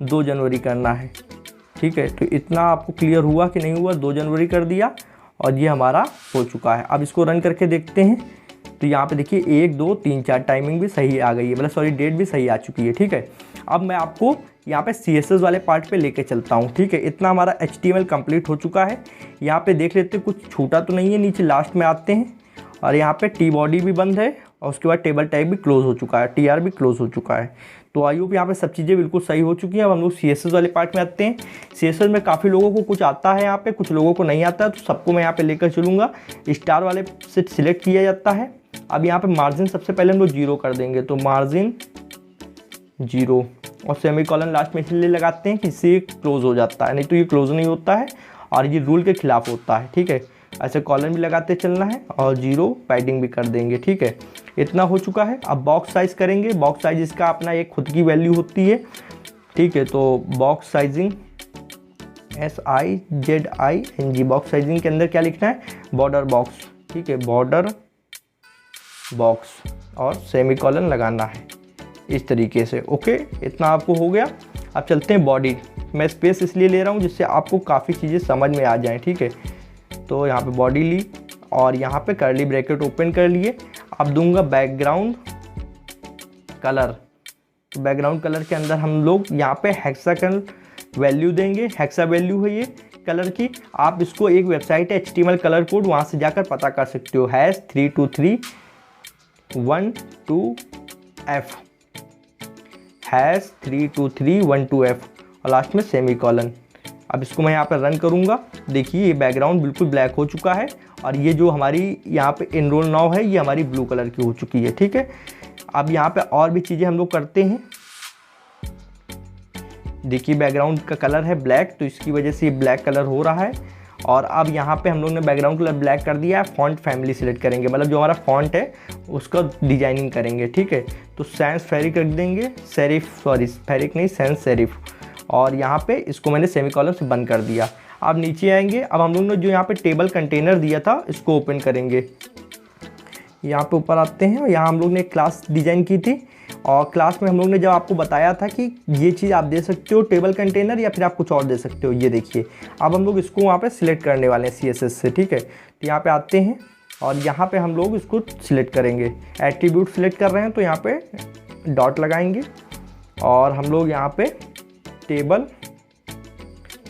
2 जनवरी करना है। ठीक है, तो इतना आपको क्लियर हुआ कि नहीं हुआ? 2 जनवरी कर दिया और ये हमारा हो चुका है। अब इसको रन करके देखते हैं, तो यहाँ पे देखिए 1 2 3 4 टाइमिंग भी सही आ गई है, मतलब सॉरी डेट भी सही आ चुकी है। ठीक है, अब मैं आपको यहाँ पे CSS वाले पार्ट पे लेके चलता हूँ। ठीक है, इतना हमारा HTML कंप्लीट हो चुका है। यहाँ पे देख लेते हैं कुछ छूटा तो नहीं है, नीचे लास्ट में आते हैं और यहाँ पे T बॉडी भी बंद है और उसके बाद टेबल टाइप भी क्लोज हो चुका है, TR भी क्लोज हो चुका है। तो आई होप यहाँ पे सब चीज़ें बिल्कुल सही हो चुकी हैं। अब हम लोग CSS वाले पार्ट में आते हैं। CSS में काफ़ी लोगों को कुछ आता है, यहाँ पे कुछ लोगों को नहीं आता है, तो सबको मैं यहाँ पे लेकर चलूँगा। स्टार वाले से सिलेक्ट किया जाता है। अब यहाँ पे मार्जिन सबसे पहले हम लोग 0 कर देंगे, तो मार्जिन 0 और सेमीकोलन लास्ट में इसलिए लगाते हैं कि इससे क्लोज हो जाता है, नहीं तो ये क्लोज नहीं होता है और ये रूल के खिलाफ होता है। ठीक है, ऐसे कॉलन भी लगाते चलना है और 0 पैडिंग भी कर देंगे। ठीक है, इतना हो चुका है। अब बॉक्स साइज़ करेंगे। बॉक्स साइज इसका अपना एक खुद की वैल्यू होती है। ठीक है, तो box sizing SIZING, box sizing के अंदर क्या लिखना है, बॉर्डर बॉक्स, ठीक है, बॉर्डर बॉक्स और सेमीकोलन लगाना है इस तरीके से। ओके, इतना आपको हो गया। अब चलते हैं बॉडी। मैं स्पेस इसलिए ले रहा हूँ जिससे आपको काफ़ी चीज़ें समझ में आ जाएं, ठीक है। तो यहाँ पे बॉडी ली और यहाँ पे कर्ली ब्रैकेट ओपन कर लिए। अब दूंगा बैकग्राउंड कलर। तो बैकग्राउंड कलर के अंदर हम लोग यहाँ पे हेक्सागोनल वैल्यू देंगे, हेक्सा वैल्यू है ये कलर की। आप इसको एक वेबसाइट है HTML कलर कोड, वहाँ से जाकर पता कर सकते हो। #32312F, #32312F और लास्ट में सेमीकोलन। अब इसको मैं यहाँ पर रन करूँगा। देखिए ये बैकग्राउंड बिल्कुल ब्लैक हो चुका है और ये जो हमारी यहाँ पे एनरोल नाउ है ये हमारी ब्लू कलर की हो चुकी है, ठीक है। अब यहाँ पे और भी चीज़ें हम लोग करते हैं। देखिए बैकग्राउंड का कलर है ब्लैक, तो इसकी वजह से ये ब्लैक कलर हो रहा है। और अब यहाँ पे हम लोग ने बैकग्राउंड कलर ब्लैक कर दिया है। फॉन्ट फैमिली सिलेक्ट करेंगे, मतलब जो हमारा फॉन्ट है उसका डिजाइनिंग करेंगे, ठीक है। तो सैंस फेरिक रख देंगे, फेरिक नहीं, सैंस सेरिफ। और यहाँ पे इसको मैंने सेमीकोलन से बंद कर दिया। अब नीचे आएंगे। अब हम लोग ने जो यहाँ पे टेबल कंटेनर दिया था इसको ओपन करेंगे। यहाँ पे ऊपर आते हैं और यहाँ हम लोग ने क्लास डिज़ाइन की थी और क्लास में हम लोग ने जब आपको बताया था कि ये चीज़ आप दे सकते हो टेबल कंटेनर या फिर आप कुछ और दे सकते हो। ये देखिए अब हम लोग इसको वहाँ पे सिलेक्ट करने वाले हैं CSS से, ठीक है। तो यहाँ पे आते हैं और यहाँ पे हम लोग इसको सिलेक्ट करेंगे। एट्रीब्यूट सिलेक्ट कर रहे हैं तो यहाँ पे डॉट लगाएंगे और हम लोग यहाँ पे टेबल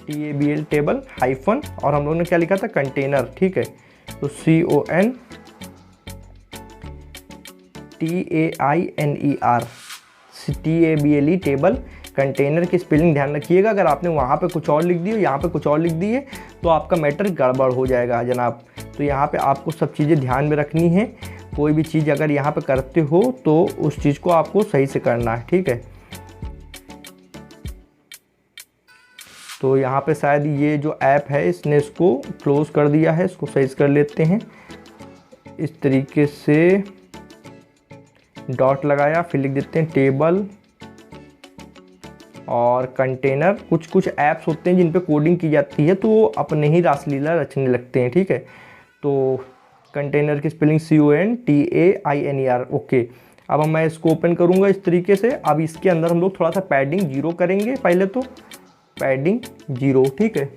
TABL टेबल हाइफन और हम लोग ने क्या लिखा था, कंटेनर, ठीक है। तो CONTAINER टेबल कंटेनर की स्पेलिंग ध्यान रखिएगा। अगर आपने वहाँ पे कुछ और लिख दी हो, यहाँ पे कुछ और लिख दिए तो आपका मैटर गड़बड़ हो जाएगा जनाब। तो यहाँ पे आपको सब चीज़ें ध्यान में रखनी है। कोई भी चीज़ अगर यहाँ पे करते हो तो उस चीज़ को आपको सही से करना है, ठीक है। तो यहाँ पे शायद ये जो ऐप है इसने इसको क्लोज़ कर दिया है, इसको सही कर लेते हैं। इस तरीके से डॉट लगाया, फिर लिख देते हैं टेबल और कंटेनर। कुछ ऐप्स होते हैं जिन पे कोडिंग की जाती है तो वो अपने ही रासलीला रचने लगते हैं, ठीक है। तो कंटेनर की स्पेलिंग CONTAINER, ओके। अब मैं इसको ओपन करूँगा इस तरीके से। अब इसके अंदर हम लोग थोड़ा सा पैडिंग 0 करेंगे, पहले तो पैडिंग 0, ठीक है।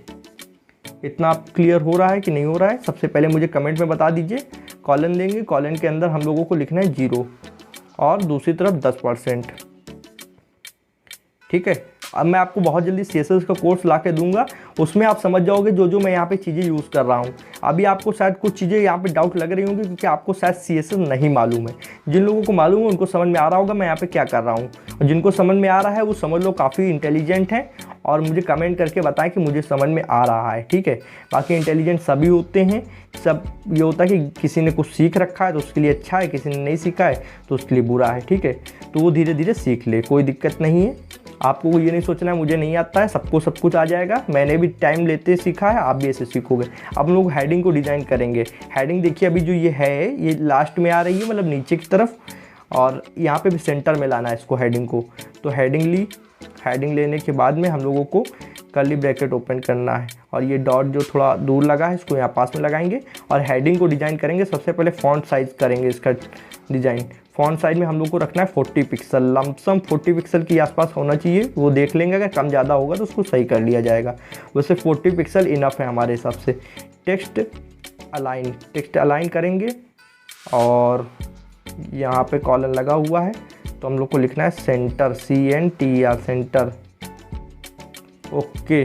इतना क्लियर हो रहा है कि नहीं हो रहा है, सबसे पहले मुझे कमेंट में बता दीजिए। कॉलन देंगे, कॉलन के अंदर हम लोगों को लिखना है 0 और दूसरी तरफ 10%, ठीक है। अब मैं आपको बहुत जल्दी CSS का कोर्स ला के दूंगा, उसमें आप समझ जाओगे जो मैं यहाँ पे चीज़ें यूज़ कर रहा हूँ। अभी आपको शायद कुछ चीज़ें यहाँ पे डाउट लग रही होंगी क्योंकि आपको शायद CSS नहीं मालूम है। जिन लोगों को मालूम है उनको समझ में आ रहा होगा मैं यहाँ पे क्या कर रहा हूँ, और जिनको समझ में आ रहा है वो समझ लो काफ़ी इंटेलिजेंट है और मुझे कमेंट करके बताएं कि मुझे समझ में आ रहा है, ठीक है। बाकी इंटेलिजेंट सभी होते हैं, सब ये होता है कि किसी ने कुछ सीख रखा है तो उसके लिए अच्छा है, किसी ने नहीं सीखा है तो उसके लिए बुरा है, ठीक है। तो वो धीरे धीरे सीख ले, कोई दिक्कत नहीं है। आपको ये नहीं सोचना है मुझे नहीं आता है, सबको सब कुछ आ जाएगा। मैंने भी टाइम लेते सीखा है, आप भी ऐसे सीखोगे। अब हम लोग हेडिंग को डिज़ाइन करेंगे। हेडिंग देखिए अभी जो ये है ये लास्ट में आ रही है, मतलब नीचे की तरफ, और यहाँ पे भी सेंटर में लाना है इसको, हेडिंग को। तो हेडिंग ली, हेडिंग लेने के बाद में हम लोगों को कर्ली ब्रैकेट ओपन करना है और ये डॉट जो थोड़ा दूर लगा है इसको यहाँ पास में लगाएंगे और हेडिंग को डिज़ाइन करेंगे। सबसे पहले फॉन्ट साइज़ करेंगे इसका डिज़ाइन। फॉन्ट साइज में हम लोग को रखना है 40 पिक्सल, लमसम 40 पिक्सल के आसपास होना चाहिए। वो देख लेंगे, अगर कम ज़्यादा होगा तो उसको सही कर लिया जाएगा। वैसे 40 पिक्सल इनफ है हमारे हिसाब से। टेक्स्ट अलाइन करेंगे और यहाँ पे कॉलन लगा हुआ है तो हम लोग को लिखना है सेंटर, CNTR, सेंटर, ओके।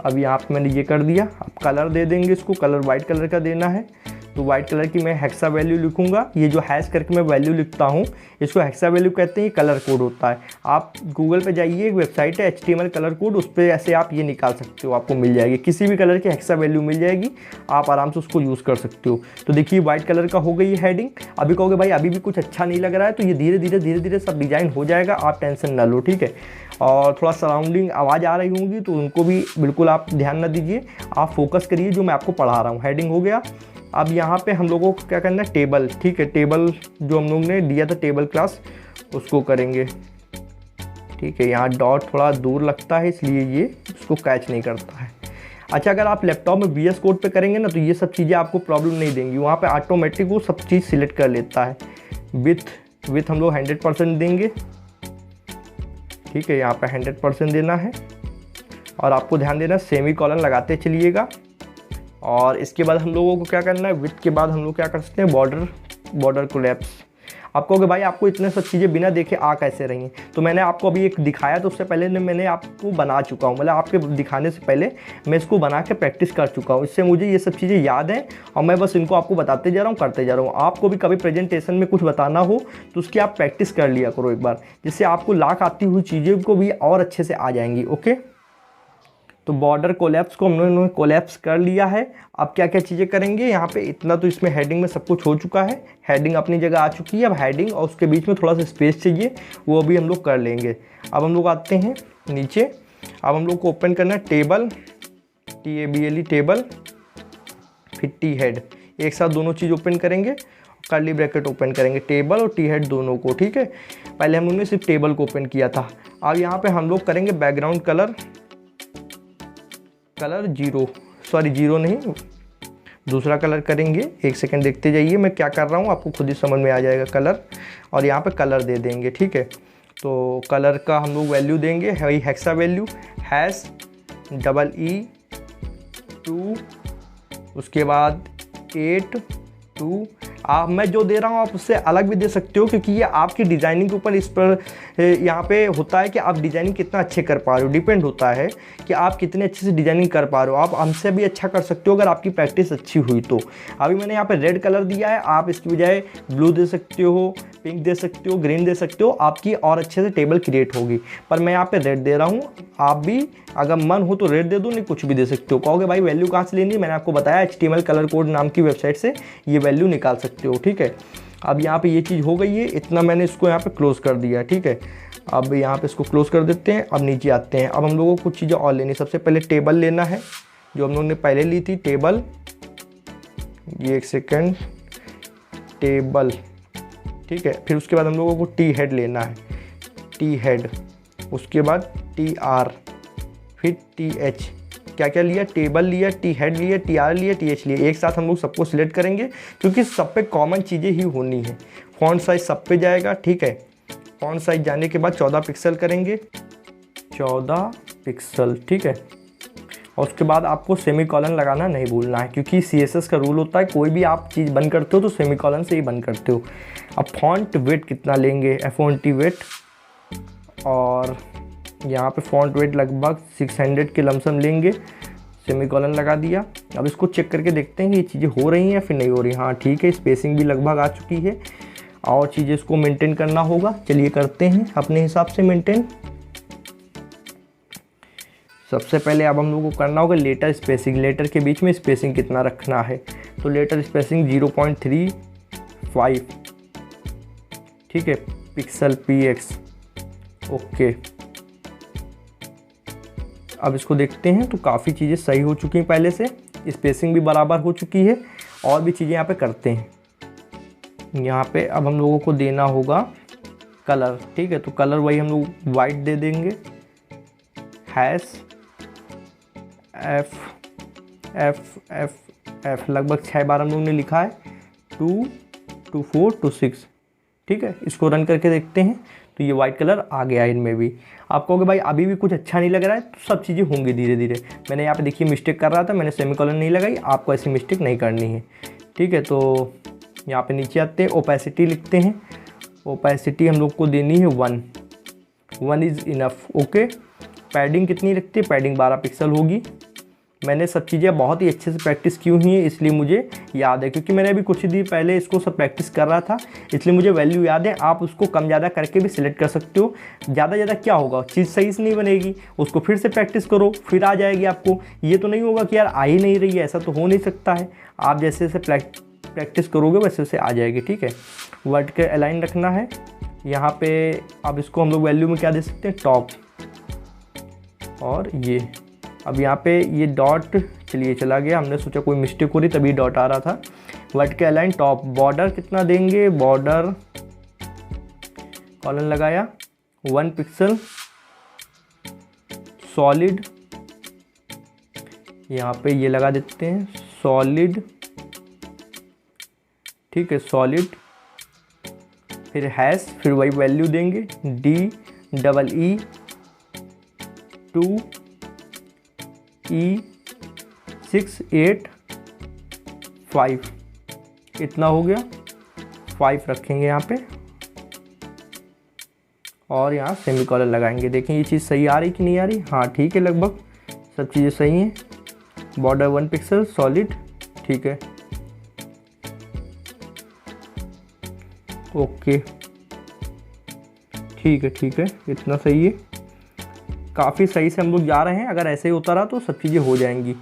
अब यहाँ पे मैंने ये कर दिया। अब कलर दे देंगे इसको, कलर वाइट कलर का देना है। तो वाइट कलर की मैं हेक्सा वैल्यू लिखूंगा। ये जो हैश करके मैं वैल्यू लिखता हूँ इसको हेक्सा वैल्यू कहते हैं, ये कलर कोड होता है। आप गूगल पे जाइए, एक वेबसाइट है HTML कलर कोड, उस पर ऐसे आप ये निकाल सकते हो, आपको मिल जाएगी। किसी भी कलर की हेक्सा वैल्यू मिल जाएगी, आप आराम से उसको यूज़ कर सकते हो। तो देखिए वाइट कलर का हो गई हेडिंग। अभी कहोगे भाई अभी भी कुछ अच्छा नहीं लग रहा है, तो ये धीरे धीरे सब डिज़ाइन हो जाएगा, आप टेंशन ना लो, ठीक है। और थोड़ा सराउंडिंग आवाज़ आ रही होंगी तो उनको भी बिल्कुल आप ध्यान न दीजिए, आप फोकस करिए जो मैं आपको पढ़ा रहा हूँ। हेडिंग हो गया। अब यहाँ पे हम लोगों को क्या करना है, टेबल, ठीक है। टेबल जो हम लोग ने दिया था टेबल क्लास, उसको करेंगे। ठीक है। यहाँ डॉट थोड़ा दूर लगता है इसलिए ये इसको कैच नहीं करता है। अच्छा, अगर आप लैपटॉप में VS कोड पे करेंगे ना तो ये सब चीज़ें आपको प्रॉब्लम नहीं देंगी, वहाँ पे ऑटोमेटिक वो सब चीज़ सिलेक्ट कर लेता है। विथ हम लोग 100% देंगे, ठीक है। यहाँ पे 100% देना है और आपको ध्यान देना सेमी कॉलन लगाते चलिएगा। और इसके बाद हम लोगों को क्या करना है, विथ के बाद हम लोग क्या कर सकते हैं, बॉर्डर कोलैप्स। आप कहोगे भाई आपको इतने सब चीज़ें बिना देखे आ कैसे रही हैं, तो मैंने आपको अभी एक दिखाया, तो उससे पहले मैंने आपको बना चुका हूँ, मतलब आपके दिखाने से पहले मैं इसको बना के प्रैक्टिस कर चुका हूँ। इससे मुझे ये सब चीज़ें याद हैं और मैं बस इनको आपको बताते जा रहा हूँ, करते जा रहा हूँ। आपको भी कभी प्रेजेंटेशन में कुछ बताना हो तो उसकी आप प्रैक्टिस कर लिया करो एक बार, जिससे आपको लाख आती हुई चीज़ें को भी और अच्छे से आ जाएंगी। ओके, तो बॉर्डर कोलैप्स को हमने कोलैप्स कर लिया है। अब क्या क्या चीज़ें करेंगे, यहाँ पे इतना तो इसमें हेडिंग में सब कुछ हो चुका है, हेडिंग अपनी जगह आ चुकी है। अब हेडिंग और उसके बीच में थोड़ा सा स्पेस चाहिए, वो भी हम लोग कर लेंगे। अब हम लोग आते हैं नीचे, अब हम लोग को ओपन करना है टेबल, TABLE टेबल, फिर टी हेड, एक साथ दोनों चीज़ ओपन करेंगे, कर्ली ब्रैकेट ओपन करेंगे, टेबल और टी हेड दोनों को, ठीक है। पहले हम लोग ने सिर्फ टेबल को ओपन किया था। अब यहाँ पे हम लोग करेंगे बैकग्राउंड कलर 0 नहीं, दूसरा कलर करेंगे। एक सेकंड देखते जाइए मैं क्या कर रहा हूँ, आपको खुद ही समझ में आ जाएगा कलर। और यहाँ पे कलर दे देंगे, ठीक है। तो कलर का हम लोग वैल्यू देंगे वही हेक्सा वैल्यू #EE2, उसके बाद 82। आप मैं जो दे रहा हूँ आप उससे अलग भी दे सकते हो, क्योंकि ये आपकी डिज़ाइनिंग के ऊपर इस पर यहाँ पे होता है कि आप डिज़ाइनिंग कितना अच्छे कर पा रहे हो, डिपेंड होता है कि आप कितने अच्छे से डिज़ाइनिंग कर पा रहे हो। आप हमसे भी अच्छा कर सकते हो अगर आपकी प्रैक्टिस अच्छी हुई तो। अभी मैंने यहाँ पे रेड कलर दिया है, आप इसकी बजाय ब्लू दे सकते हो, पिंक दे सकते हो, ग्रीन दे सकते हो, आपकी और अच्छे से टेबल क्रिएट होगी। पर मैं यहाँ पे रेड दे रहा हूँ, आप भी अगर मन हो तो रेड दे दो, नहीं कुछ भी दे सकते हो। कहोगे भाई वैल्यू कहाँ से लेनी है, मैंने आपको बताया HTML कलर कोड नाम की वेबसाइट से ये वैल्यू निकाल सकते हो, ठीक है। अब यहाँ पे ये चीज़ हो गई है, इतना मैंने इसको यहाँ पे क्लोज कर दिया, ठीक है। अब यहाँ पे इसको क्लोज कर देते हैं। अब नीचे आते हैं, अब हम लोगों को कुछ चीज़ें और लेनी। सबसे पहले टेबल लेना है, जो हम लोगों ने पहले ली थी टेबल, ये एक सेकेंड, टेबल, ठीक है। फिर उसके बाद हम लोगों को टी हेड लेना है, टी हेड, उसके बाद TR, फिर TH। क्या क्या लिया, टेबल लिया, टी हेड लिया, TR लिया, TH लिया। एक साथ हम लोग सबको सिलेक्ट करेंगे क्योंकि सब पे कॉमन चीज़ें ही होनी है। फॉन्ट साइज सब पे जाएगा, ठीक है। फॉन्ट साइज जाने के बाद 14 पिक्सल करेंगे, 14 पिक्सल, ठीक है। और उसके बाद आपको सेमीकॉलन लगाना नहीं भूलना है, क्योंकि CSS का रूल होता है कोई भी आप चीज़ बंद करते हो तो सेमीकॉलन से ही बंद करते हो। अब फॉन्ट वेट कितना लेंगे, F1 वेट, और यहाँ पे फॉन्ट वेट लगभग 600 के लमसम लेंगे, सेमीकॉलन लगा दिया। अब इसको चेक करके देखते हैं कि ये चीज़ें हो रही हैं या फिर नहीं हो रही। हाँ ठीक है, स्पेसिंग भी लगभग आ चुकी है, और चीज़ें इसको मेंटेन करना होगा। चलिए करते हैं अपने हिसाब से मेंटेन। सबसे पहले अब हम लोग को करना होगा लेटर स्पेसिंग, लेटर के बीच में स्पेसिंग कितना रखना है। तो लेटर स्पेसिंग 0.35, ठीक है, पिक्सल PX, ओके। अब इसको देखते हैं तो काफ़ी चीज़ें सही हो चुकी हैं, पहले से स्पेसिंग भी बराबर हो चुकी है। और भी चीज़ें यहाँ पे करते हैं। यहाँ पे अब हम लोगों को देना होगा कलर, ठीक है। तो कलर वही हम लोग वाइट दे देंगे, F लगभग 6 बार हम लोग ने लिखा है, 2 to 4 to 6, ठीक है। इसको रन करके देखते हैं तो ये वाइट कलर आ गया इनमें भी। आप कहोगे भाई अभी भी कुछ अच्छा नहीं लग रहा है, तो सब चीज़ें होंगी धीरे धीरे। मैंने यहाँ पे देखिए मिस्टेक कर रहा था, मैंने सेमीकॉलन नहीं लगाई, आपको ऐसी मिस्टेक नहीं करनी है, ठीक है। तो यहाँ पे नीचे आते हैं, ओपेसिटी लिखते हैं। ओपेसिटी हम लोग को देनी है 1 इज़ इनफ, ओके। पैडिंग कितनी रखते हैं, पैडिंग 12 पिक्सल होगी। मैंने सब चीज़ें बहुत ही अच्छे से प्रैक्टिस की हुई हैं, इसलिए मुझे याद है, क्योंकि मैंने अभी कुछ दिन पहले इसको सब प्रैक्टिस कर रहा था, इसलिए मुझे वैल्यू याद है। आप उसको कम ज़्यादा करके भी सिलेक्ट कर सकते हो। ज़्यादा क्या होगा, चीज़ सही से नहीं बनेगी, उसको फिर से प्रैक्टिस करो, फिर आ जाएगी आपको। ये तो नहीं होगा कि यार आ ही नहीं रही है, ऐसा तो हो नहीं सकता है। आप जैसे जैसे प्रैक्टिस करोगे वैसे वैसे आ जाएगी, ठीक है। वर्ड के अलाइन रखना है यहाँ पे। अब इसको हम लोग वैल्यू में क्या दे सकते हैं, टॉप, और ये अब यहाँ पे ये डॉट, चलिए चला गया, हमने सोचा कोई मिस्टेक हो रही तभी डॉट आ रहा था। वर्ड के अलाइन टॉप, बॉर्डर कितना देंगे, बॉर्डर कॉलन लगाया 1 पिक्सल, सॉलिड, यहाँ पे ये लगा देते हैं सॉलिड, ठीक है, सॉलिड, फिर हैश, फिर वही वैल्यू देंगे DEE2E685, इतना हो गया। 5 रखेंगे यहाँ पे और यहाँ सेमीकोलन लगाएंगे। देखें ये चीज़ सही आ रही कि नहीं आ रही। हाँ ठीक है, लगभग सब चीज़ें सही हैं। बॉर्डर 1 पिक्सल सॉलिड, ठीक है, ओके, ठीक है, ठीक है, इतना सही है। काफ़ी सही से हम लोग जा रहे हैं। अगर ऐसे ही होता रहा तो सब चीज़ें हो जाएंगी,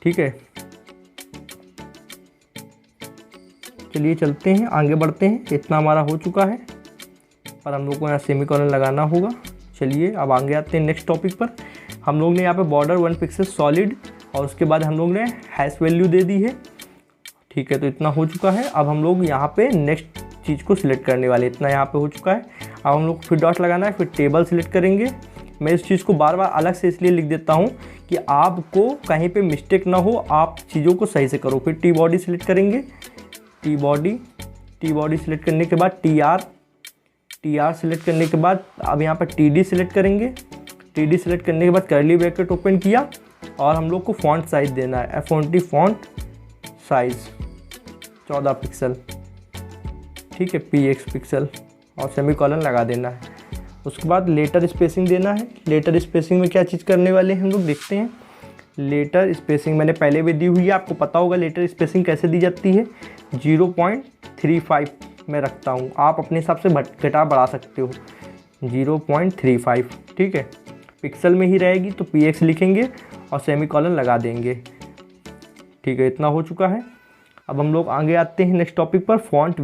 ठीक है। चलिए चलते हैं, आगे बढ़ते हैं। इतना हमारा हो चुका है, पर हम लोग को यहाँ सेमीकोलन लगाना होगा। चलिए अब आगे आते हैं नेक्स्ट टॉपिक पर। हम लोग ने यहाँ पे बॉर्डर 1 पिक्सल सॉलिड और उसके बाद हम लोग ने हैश वैल्यू दे दी है, ठीक है। तो इतना हो चुका है। अब हम लोग यहाँ पे नेक्स्ट चीज़ को सिलेक्ट करने वाले, इतना यहाँ पे हो चुका है। अब हम लोग फिर डॉट लगाना है, फिर टेबल सिलेक्ट करेंगे। मैं इस चीज़ को बार बार अलग से इसलिए लिख देता हूँ कि आपको कहीं पे मिस्टेक ना हो, आप चीज़ों को सही से करो। फिर टी बॉडी सिलेक्ट करेंगे, टी बॉडी सिलेक्ट करने के बाद टी आर सिलेक्ट करने के बाद अब यहाँ पर टी डी सिलेक्ट करेंगे। टी डी सिलेक्ट करने के बाद कर्ली ब्रैकेट ओपन किया और हम लोग को फॉन्ट साइज़ देना है F20 फॉन्ट साइज़ 14 पिक्सल, ठीक है, PX पिक्सल, और सेमीकोलन लगा देना है। उसके बाद लेटर स्पेसिंग देना है। लेटर स्पेसिंग में क्या चीज़ करने वाले हैं हम लोग देखते हैं। लेटर स्पेसिंग मैंने पहले भी दी हुई है, आपको पता होगा लेटर स्पेसिंग कैसे दी जाती है। 0.35 में रखता हूँ, आप अपने हिसाब से घटा बढ़ा सकते हो। 0.35, ठीक है, पिक्सल में ही रहेगी तो PX लिखेंगे और सेमीकोलन लगा देंगे, ठीक है। इतना हो चुका है। अब हम लोग आगे आते हैं नेक्स्ट टॉपिक पर, फॉन्ट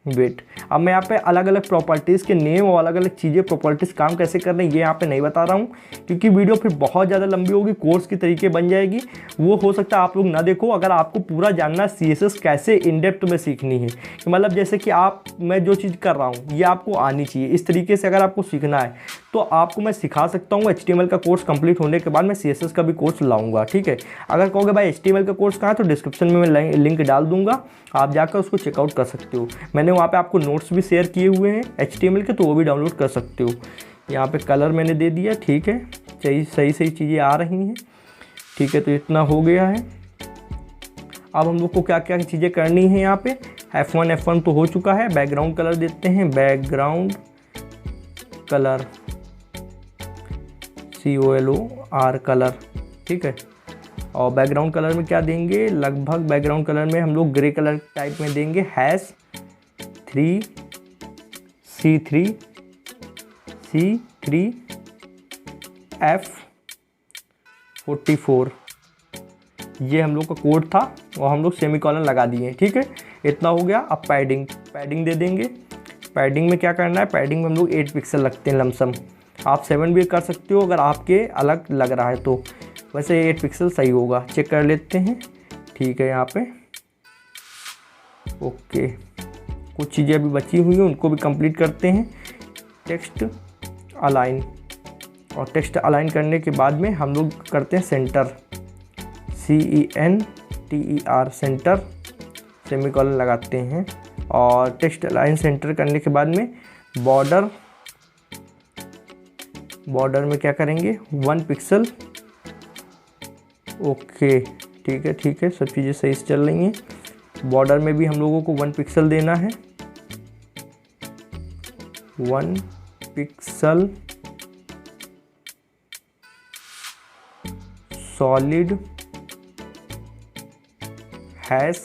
वेट। अब मैं यहाँ पे अलग अलग प्रॉपर्टीज़ के नेम और अलग अलग चीज़ें प्रॉपर्टीज़ काम कैसे कर रहे हैं ये यहाँ पे नहीं बता रहा हूँ, क्योंकि वीडियो फिर बहुत ज़्यादा लंबी होगी, कोर्स की तरीके बन जाएगी। वो हो सकता है आप लोग ना देखो। अगर आपको पूरा जानना CSS कैसे इन डेप्थ में सीखनी है, कि मतलब जैसे कि मैं जो चीज़ कर रहा हूँ ये आपको आनी चाहिए, इस तरीके से अगर आपको सीखना है तो आपको मैं सिखा सकता हूँ। HTML का कोर्स कंप्लीट होने के बाद मैं CSS का भी कोर्स लाऊंगा, ठीक है। अगर कहोगे भाई HTML का कोर्स कहाँ है, तो डिस्क्रिप्शन में मैं लिंक डाल दूंगा, आप जाकर उसको चेकआउट कर सकते हो। मैंने वहाँ पे आपको नोट्स भी शेयर किए हुए हैं HTML के, तो वो भी डाउनलोड कर सकते हो। यहाँ पे कलर मैंने दे दिया, ठीक है, सही चीज़ें आ रही हैं, ठीक है। तो इतना हो गया है। अब हम लोग को क्या क्या चीज़ें करनी है यहाँ पे। F1 तो हो चुका है। बैकग्राउंड कलर देते हैं, बैकग्राउंड कलर COLOR कलर, ठीक है। और बैकग्राउंड कलर में क्या देंगे, लगभग बैकग्राउंड कलर में हम लोग ग्रे कलर टाइप में देंगे। C3F44, ये हम लोग का कोड था और हम लोग सेमीकोलन लगा दिए, ठीक है। इतना हो गया। अब पैडिंग दे देंगे। पैडिंग में क्या करना है, पैडिंग में हम लोग 8 पिक्सल लगते हैं लमसम। आप 7 भी कर सकते हो अगर आपके अलग लग रहा है तो, वैसे 8 पिक्सल सही होगा। चेक कर लेते हैं, ठीक है। यहाँ पे ओके, कुछ चीज़ें अभी बची हुई हैं उनको भी कंप्लीट करते हैं। टेक्स्ट अलाइन, और टेक्स्ट अलाइन करने के बाद में हम लोग करते हैं सेंटर, CENTER सेंटर, सेमीकोलन लगाते हैं। और टेक्स्ट अलाइन सेंटर करने के बाद में बॉर्डर में क्या करेंगे, 1 पिक्सल, ओके, ठीक है, सब चीज़ें सही से चल रही हैं। बॉर्डर में भी हम लोगों को 1 पिक्सल देना है, 1 pixel solid hash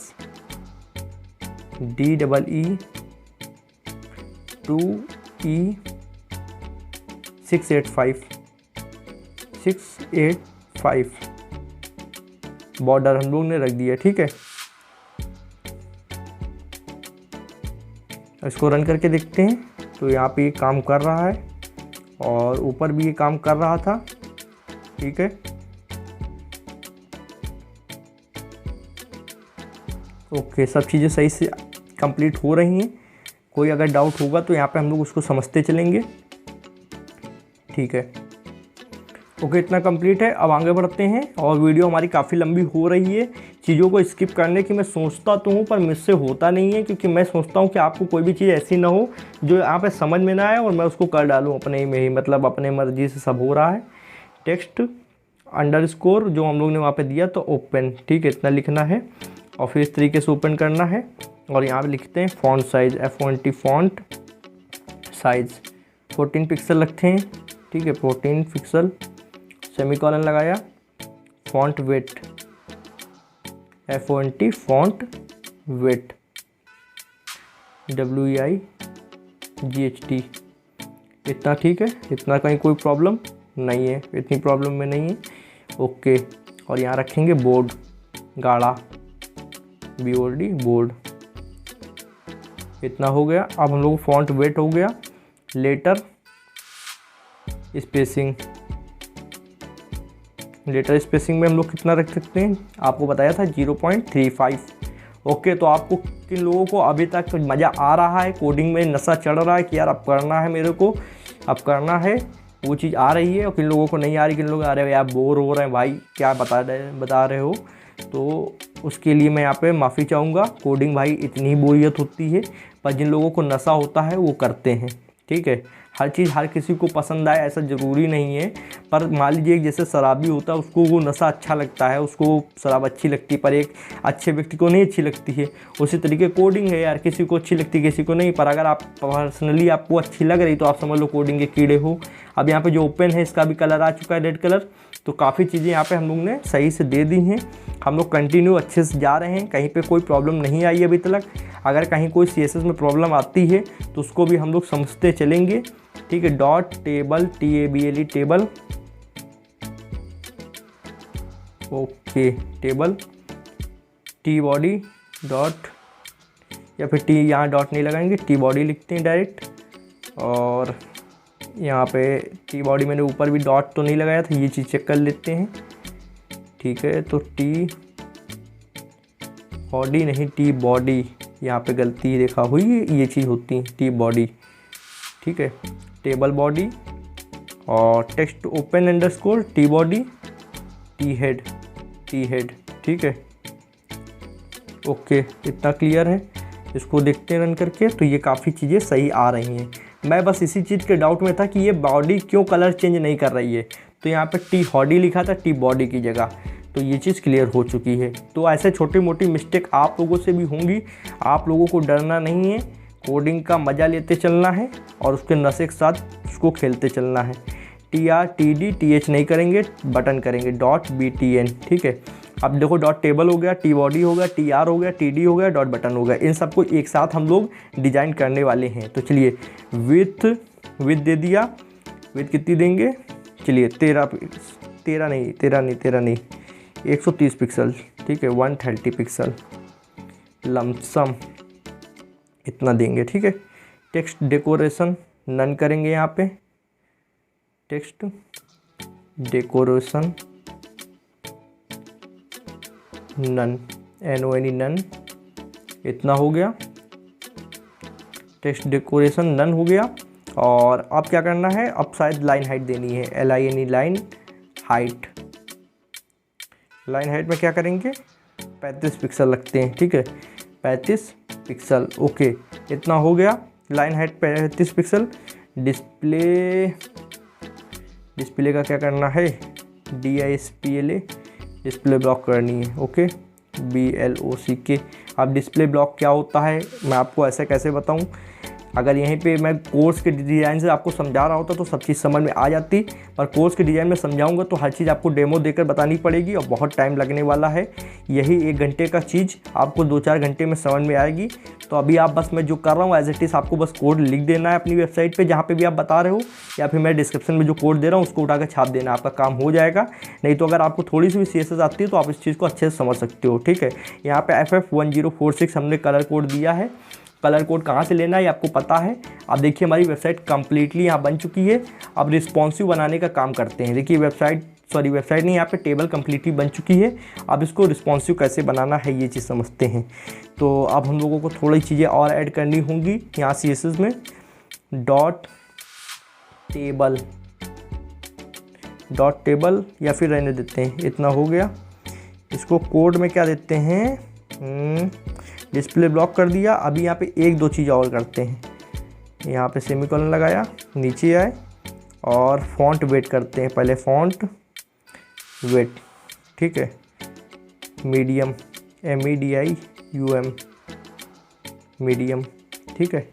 DEE2E685 border हम लोग ने रख दिया, ठीक है। इसको रन करके देखते हैं। तो यहाँ पे ये काम कर रहा है और ऊपर भी ये काम कर रहा था, ठीक है। ओके, सब चीज़ें सही से कंप्लीट हो रही हैं। कोई अगर डाउट होगा तो यहाँ पे हम लोग उसको समझते चलेंगे, ठीक है। ओके, इतना कंप्लीट है। अब आगे बढ़ते हैं, और वीडियो हमारी काफ़ी लंबी हो रही है। चीज़ों को स्किप करने की मैं सोचता तो हूँ, पर मुझसे होता नहीं है, क्योंकि मैं सोचता हूँ कि आपको कोई भी चीज़ ऐसी ना हो जो यहाँ पे समझ में ना आए और मैं उसको कर डालूँ अपने में ही, मतलब अपने मर्जी से सब हो रहा है। टेक्स्ट अंडरस्कोर जो हम लोग ने वहाँ पे दिया, तो ओपन, ठीक है, इतना लिखना है और फिर इस तरीके से ओपन करना है। और यहाँ पे लिखते हैं font size, F20 font size 14 pixel रखते हैं, ठीक है, 14 पिक्सल, सेमीकोलन लगाया। Font weight F20 font weight WEIGHT, इतना ठीक है, इतना कहीं कोई प्रॉब्लम नहीं है, इतनी प्रॉब्लम में नहीं है। ओके, और यहाँ रखेंगे बोर्ड, गाढ़ा BORD बोर्ड, इतना हो गया। अब हम लोग फ़ॉन्ट वेट हो गया। लेटर स्पेसिंग, लेटर स्पेसिंग में हम लोग कितना रख सकते हैं, आपको बताया था 0.35। ओके, तो आपको किन लोगों को अभी तक मज़ा आ रहा है, कोडिंग में नशा चढ़ रहा है कि यार अब करना है मेरे को, अब करना है, वो चीज़ आ रही है, और किन लोगों को नहीं आ रही, किन लोग आ रहे हो यार बोर हो रहे हैं भाई क्या बता रहे हो, तो उसके लिए मैं यहाँ पे माफ़ी चाहूँगा। कोडिंग भाई इतनी बोरियत होती है, पर जिन लोगों को नशा होता है वो करते हैं, ठीक है। हर चीज़ हर किसी को पसंद आए ऐसा ज़रूरी नहीं है, पर मान लीजिए जैसे शराबी होता है उसको वो नशा अच्छा लगता है, उसको शराब अच्छी लगती है, पर एक अच्छे व्यक्ति को नहीं अच्छी लगती है। उसी तरीके कोडिंग है यार, किसी को अच्छी लगती है किसी को नहीं, पर अगर आप पर्सनली आपको अच्छी लग रही तो आप समझ लो कोडिंग के कीड़े हो। अब यहाँ पे जो ओपन है इसका भी कलर आ चुका है रेड कलर, तो काफ़ी चीज़ें यहाँ पे हम लोग ने सही से दे दी हैं। हम लोग कंटिन्यू अच्छे से जा रहे हैं, कहीं पे कोई प्रॉब्लम नहीं आई अभी तक। अगर कहीं कोई CSS में प्रॉब्लम आती है तो उसको भी हम लोग समझते चलेंगे, ठीक है। Dot table TABLE table, okay, table T body dot, या फिर टी यहाँ डॉट नहीं लगाएंगे, टी बॉडी लिखते हैं डायरेक्ट। और यहाँ पे टी बॉडी मैंने ऊपर भी डॉट तो नहीं लगाया था, ये चीज़ चेक कर लेते हैं, ठीक है। तो टी बॉडी नहीं, टी बॉडी, यहाँ पे गलती देखा हुई, ये चीज़ होती है टी बॉडी, ठीक है। टेबल बॉडी और text open underscore T body T head, ठीक है। ओके, इतना क्लियर है। इसको देखते हैं रन करके, तो ये काफ़ी चीज़ें सही आ रही हैं। मैं बस इसी चीज़ के डाउट में था कि ये बॉडी क्यों कलर चेंज नहीं कर रही है, तो यहाँ पे टी हॉडी लिखा था टी बॉडी की जगह, तो ये चीज़ क्लियर हो चुकी है। तो ऐसे छोटी मोटी मिस्टेक आप लोगों से भी होंगी, आप लोगों को डरना नहीं है, कोडिंग का मज़ा लेते चलना है और उसके नशे के साथ उसको खेलते चलना है। TRTD TH नहीं करेंगे, बटन करेंगे .BTN, ठीक है। अब देखो डॉट टेबल हो गया, टी बॉडी हो गया, TR हो गया, TD हो गया, डॉट बटन हो गया, इन सबको एक साथ हम लोग डिज़ाइन करने वाले हैं। तो चलिए विथ दे दिया, विथ कितनी देंगे, चलिए 130 पिक्सल, ठीक है, 130 पिक्सल लमसम इतना देंगे, ठीक है। टेक्स्ट डेकोरेशन नन करेंगे, यहाँ पे text decoration none, NONE none, इतना हो गया। टेक्स्ट डेकोरेशन नन हो गया। और अब क्या करना है, अब शायद लाइन हाइट देनी है, LINE line height. Line height में क्या करेंगे, 35 पिक्सल रखते हैं, ठीक है, 35 पिक्सल, ओके, इतना हो गया। Line height 35 pixel. डिस्प्ले का क्या करना है, DISPLA, डिस्प्ले ब्लॉक करनी है, ओके, BLOCK। अब डिस्प्ले ब्लॉक क्या होता है मैं आपको ऐसे कैसे बताऊं, अगर यहीं पे मैं कोर्स के डिज़ाइन से आपको समझा रहा होता तो सब चीज़ समझ में आ जाती, पर कोर्स के डिज़ाइन में समझाऊंगा तो हर चीज़ आपको डेमो देकर बतानी पड़ेगी और बहुत टाइम लगने वाला है। यही 1 घंटे का चीज़ आपको 2-4 घंटे में समझ में आएगी। तो अभी आप बस मैं जो कर रहा हूँ एज इट इज़ आपको बस कोड लिख देना है अपनी वेबसाइट पर जहाँ पर भी आप बता रहे हो, या फिर मैं डिस्क्रिप्शन में जो कोड दे रहा हूँ उसको उठाकर छाप देना, आपका काम हो जाएगा। नहीं तो अगर आपको थोड़ी सी भी CSS आती है तो आप इस चीज़ को अच्छे से समझ सकते हो, ठीक है। यहाँ पर FF1046 हमने कलर कोड दिया है। कलर कोड कहाँ से लेना है आपको पता है। अब देखिए हमारी वेबसाइट कम्प्लीटली यहाँ बन चुकी है। अब रिस्पॉन्सिव बनाने का काम करते हैं। देखिए वेबसाइट नहीं, यहाँ पे टेबल कम्प्लीटली बन चुकी है। अब इसको रिस्पॉन्सिव कैसे बनाना है ये चीज़ समझते हैं। तो अब हम लोगों को थोड़ी चीज़ें और ऐड करनी होंगी यहाँ CSS में। डॉट डॉट टेबल या फिर रहने देते हैं, इतना हो गया। इसको कोड में क्या देते हैं, डिस्प्ले ब्लॉक कर दिया। अभी यहाँ पे एक दो चीज़ और करते हैं, यहाँ पे सेमीकोलन लगाया, नीचे आए और फॉन्ट वेट करते हैं। पहले फॉन्ट वेट, ठीक है, मीडियम, MEDIUM, मीडियम, ठीक है,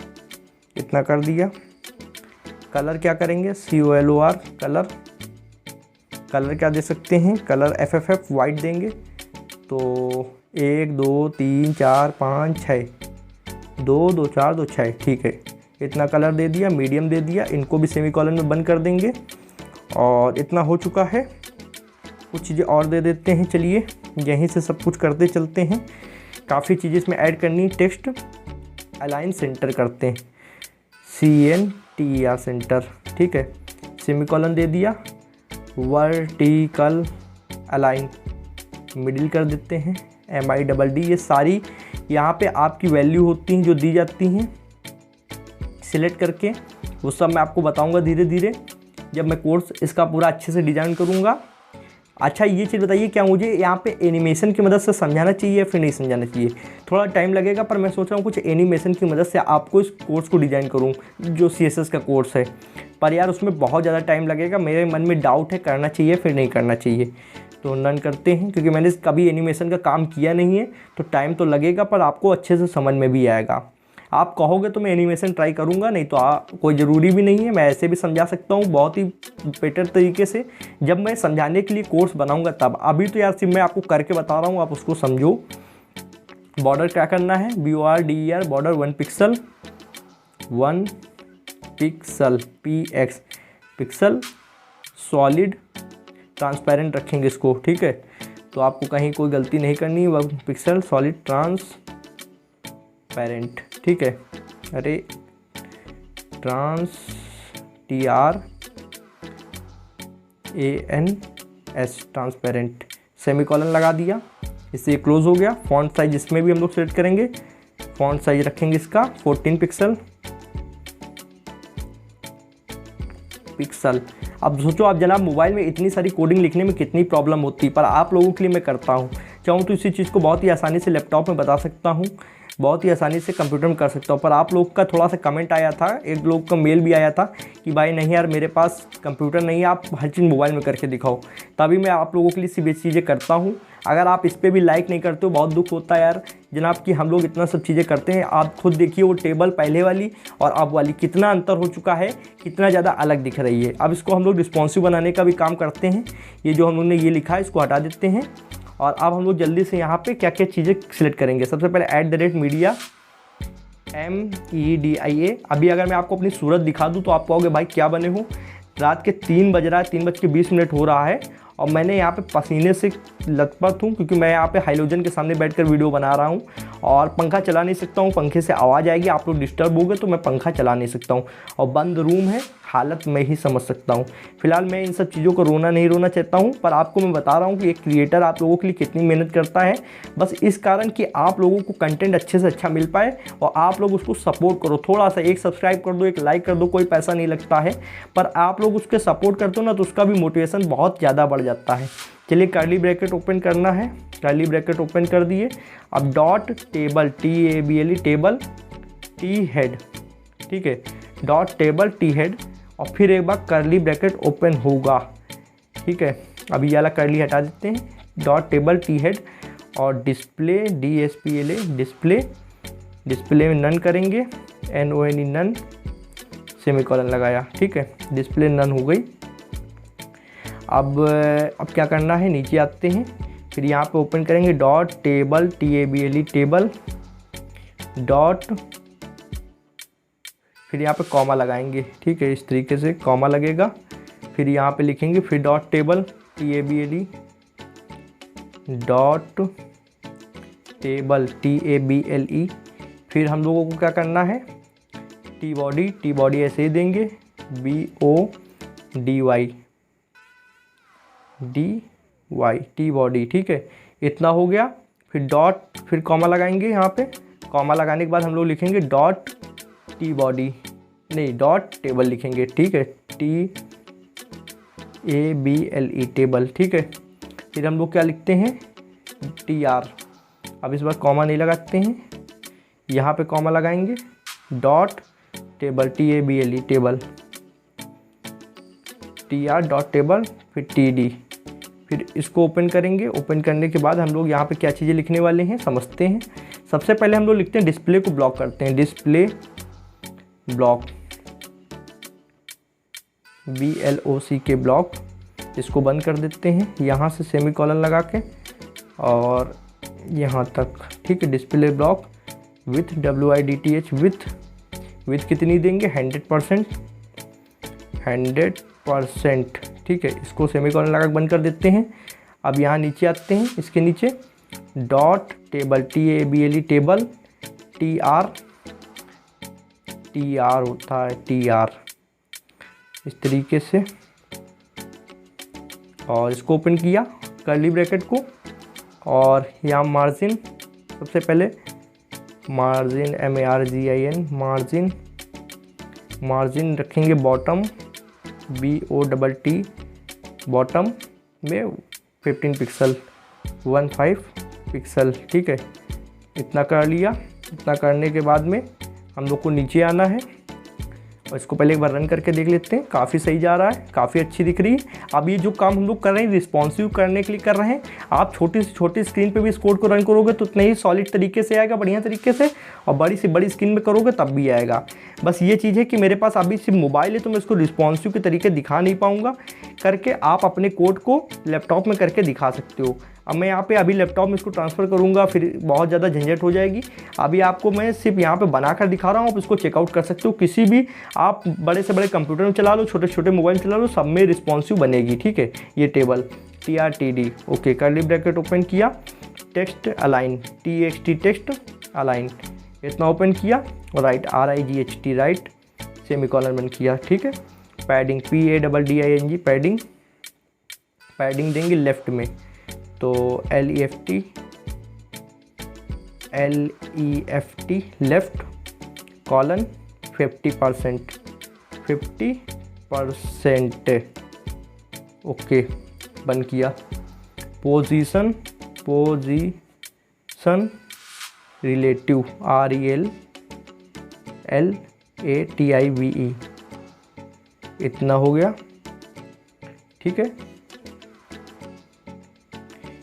इतना कर दिया। कलर क्या करेंगे, COLOR कलर, कलर क्या दे सकते हैं, कलर FFF वाइट देंगे। तो 1 2 3 4 5 6, 2 2 4 2 6, ठीक है, इतना कलर दे दिया, मीडियम दे दिया। इनको भी सेमीकोलन में बंद कर देंगे और इतना हो चुका है। कुछ चीज़ें और दे देते हैं, चलिए यहीं से सब कुछ करते चलते हैं। काफ़ी चीज़ें इसमें ऐड करनी। टेक्स्ट अलाइन सेंटर करते हैं, CENTER सेंटर, ठीक है, सेमीकोलन दे दिया। वर्टिकल अलाइन मिडिल कर देते हैं, MIDD। ये सारी यहाँ पे आपकी वैल्यू होती हैं जो दी जाती हैं, सिलेक्ट करके वो सब मैं आपको बताऊंगा धीरे धीरे जब मैं कोर्स इसका पूरा अच्छे से डिज़ाइन करूँगा। अच्छा ये चीज़ बताइए, क्या मुझे यहाँ पे एनिमेशन की मदद से समझाना चाहिए या फिर नहीं समझाना चाहिए? थोड़ा टाइम लगेगा, पर मैं सोच रहा हूँ कुछ एनिमेशन की मदद से आपको इस कोर्स को डिज़ाइन करूँ, जो CSS का कोर्स है। पर यार उसमें बहुत ज़्यादा टाइम लगेगा, मेरे मन में डाउट है करना चाहिए फिर नहीं करना चाहिए। तो नन करते हैं, क्योंकि मैंने कभी एनिमेशन का काम किया नहीं है, तो टाइम तो लगेगा पर आपको अच्छे से समझ में भी आएगा। आप कहोगे तो मैं एनिमेशन ट्राई करूंगा, नहीं तो कोई ज़रूरी भी नहीं है, मैं ऐसे भी समझा सकता हूँ बहुत ही बेटर तरीके से, जब मैं समझाने के लिए कोर्स बनाऊंगा तब। अभी तो यार सिर्फ मैं आपको करके बता रहा हूँ, आप उसको समझो। बॉर्डर क्या करना है, BORDER, border 1 pixel, 1 pixel, PX pixel, solid transparent रखेंगे इसको, ठीक है। तो आपको कहीं कोई गलती नहीं करनी है, 1 पिक्सल सॉलिड ट्रांसपेरेंट, ठीक है। अरे TRANS ट्रांसपेरेंट, सेमीकोलन लगा दिया, इससे क्लोज हो गया। फॉन्ट साइज इसमें भी हम लोग सेलेक्ट करेंगे, फॉन्ट साइज रखेंगे इसका 14 पिक्सल। अब सोचो आप जनाब, मोबाइल में इतनी सारी कोडिंग लिखने में कितनी प्रॉब्लम होती है, पर आप लोगों के लिए मैं करता हूँ। चाहूँ तो इसी चीज़ को बहुत ही आसानी से लैपटॉप में बता सकता हूँ, बहुत ही आसानी से कंप्यूटर में कर सकता हूँ। पर आप लोग का थोड़ा सा कमेंट आया था, एक लोग का मेल भी आया था कि भाई नहीं यार मेरे पास कंप्यूटर नहीं है, आप हर चीज़ मोबाइल में करके दिखाओ। तभी मैं आप लोगों के लिए सीधी चीज़ें करता हूँ। अगर आप इस पर भी लाइक नहीं करते हो, बहुत दुख होता है यार जनाब कि हम लोग इतना सब चीज़ें करते हैं। आप खुद देखिए वो टेबल पहले वाली और अब वाली कितना अंतर हो चुका है, कितना ज़्यादा अलग दिख रही है। अब इसको हम लोग रिस्पॉन्सिव बनाने का भी काम करते हैं। ये जो हम लोग ने ये लिखा है इसको हटा देते हैं और अब हम लोग जल्दी से यहाँ पे क्या क्या चीज़ें सिलेक्ट करेंगे। सबसे पहले @media MEDIA। अभी अगर मैं आपको अपनी सूरत दिखा दूँ तो आप कहोगे भाई क्या बने हो, रात के 3 बज रहा है, 3:20 हो रहा है और मैंने यहाँ पे पसीने से लथपथ हूँ, क्योंकि मैं यहाँ पे हाइलोजन के सामने बैठकर वीडियो बना रहा हूँ और पंखा चला नहीं सकता हूँ, पंखे से आवाज़ आएगी, आप लोग डिस्टर्ब होगे तो मैं पंखा चला नहीं सकता हूँ और बंद रूम है, हालत मैं ही समझ सकता हूँ। फिलहाल मैं इन सब चीज़ों को नहीं रोना चाहता हूँ, पर आपको मैं बता रहा हूँ कि एक क्रिएटर आप लोगों के लिए कितनी मेहनत करता है, बस इस कारण कि आप लोगों को कंटेंट अच्छे से अच्छा मिल पाए और आप लोग उसको सपोर्ट करो। थोड़ा सा एक सब्सक्राइब कर दो, एक लाइक कर दो, कोई पैसा नहीं लगता है, पर आप लोग उसके सपोर्ट करते हो ना तो उसका भी मोटिवेशन बहुत ज़्यादा बढ़ जाता है। चलिए कर्ली ब्रैकेट ओपन करना है, कर्ली ब्रैकेट ओपन कर दिए। अब dot table TABLE table T head, ठीक है, डॉट टेबल टी हेड और फिर एक बार कर्ली ब्रैकेट ओपन होगा, ठीक है। अभी ये वाला कर्ली हटा देते हैं, डॉट टेबल टी हेड और डिस्प्ले DSPLA डिस्प्ले में नन करेंगे, NONE नन, सेमीकोलन लगाया, ठीक है, डिस्प्ले नन हो गई। अब क्या करना है, नीचे आते हैं, फिर यहाँ पे ओपन करेंगे dot table TABLE table dot, फिर यहाँ पे कॉमा लगाएंगे, ठीक है, इस तरीके से कॉमा लगेगा। फिर यहाँ पे लिखेंगे फिर dot table TABLE dot table TABLE। फिर हम लोगों को क्या करना है, टी बॉडी ऐसे ही देंगे, BODY टी बॉडी, ठीक है, इतना हो गया। फिर डॉट, फिर कॉमा लगाएंगे, यहाँ पे कॉमा लगाने के बाद हम लोग लिखेंगे डॉट टी बॉडी, नहीं डॉट टेबल लिखेंगे, ठीक है, TABLE टेबल, ठीक है। फिर हम लोग क्या लिखते हैं, TR। अब इस बार कॉमा नहीं लगाते हैं, यहाँ पे कॉमा लगाएंगे, dot table TABLE table, TR dot table, फिर TD। फिर इसको ओपन करेंगे। ओपन करने के बाद हम लोग यहाँ पे क्या चीज़ें लिखने वाले हैं समझते हैं। सबसे पहले हम लोग लिखते हैं डिस्प्ले को ब्लॉक करते हैं, डिस्प्ले ब्लॉक, BLOC के ब्लॉक, इसको बंद कर देते हैं यहाँ से सेमीकोलन लगा के और यहाँ तक, ठीक है। Display block with WIDTH with कितनी देंगे, 100%, ठीक है। इसको सेमीकोलन लगा के बंद कर देते हैं। अब यहाँ नीचे आते हैं, इसके नीचे dot table TABLE table, TR होता है, TR, इस तरीके से। और इसको ओपन किया कर्ली ब्रैकेट को, और यहाँ मार्जिन, सबसे पहले मार्जिन MARGIN, मार्जिन रखेंगे बॉटम, BOTT, बॉटम में 15 पिक्सल, 15 पिक्सल, ठीक है। इतना कर लिया। इतना करने के बाद में हम लोग को नीचे आना है और इसको पहले एक बार रन करके देख लेते हैं। काफ़ी सही जा रहा है, काफ़ी अच्छी दिख रही है। अब ये जो काम हम लोग कर रहे हैं रिस्पॉन्सिव करने के लिए कर रहे हैं। आप छोटी से छोटी स्क्रीन पे भी इस कोड को रन करोगे तो उतना ही सॉलिड तरीके से आएगा, बढ़िया तरीके से, और बड़ी से बड़ी स्क्रीन में करोगे तब भी आएगा। बस ये चीज़ है कि मेरे पास अभी सिर्फ मोबाइल है तो मैं इसको रिस्पॉन्सिव के तरीके दिखा नहीं पाऊँगा करके। आप अपने कोड को लैपटॉप में करके दिखा सकते हो। अब मैं यहाँ पे अभी लैपटॉप में इसको ट्रांसफ़र करूँगा, फिर बहुत ज़्यादा झंझट हो जाएगी। अभी आपको मैं सिर्फ यहाँ पे बनाकर दिखा रहा हूँ, आप इसको चेकआउट कर सकते हो। किसी भी आप बड़े से बड़े कंप्यूटर में चला लो, छोटे छोटे मोबाइल चला लो, सब में रिस्पॉन्सिव बनेगी, ठीक है। ये table TRTD, okay. Curly bracket open किया, text align, TXT text align, इतना ओपन किया, और राइट RIGHT राइट, सेमीकोलन बंद किया, ठीक है। पैडिंग PADDING पैडिंग, पैडिंग देंगे लेफ्ट में, तो LEFT लेफ्ट कॉलन 50%, ओके, बंद किया। पोजीशन रिलेटिव RELATIVE, इतना हो गया, ठीक है।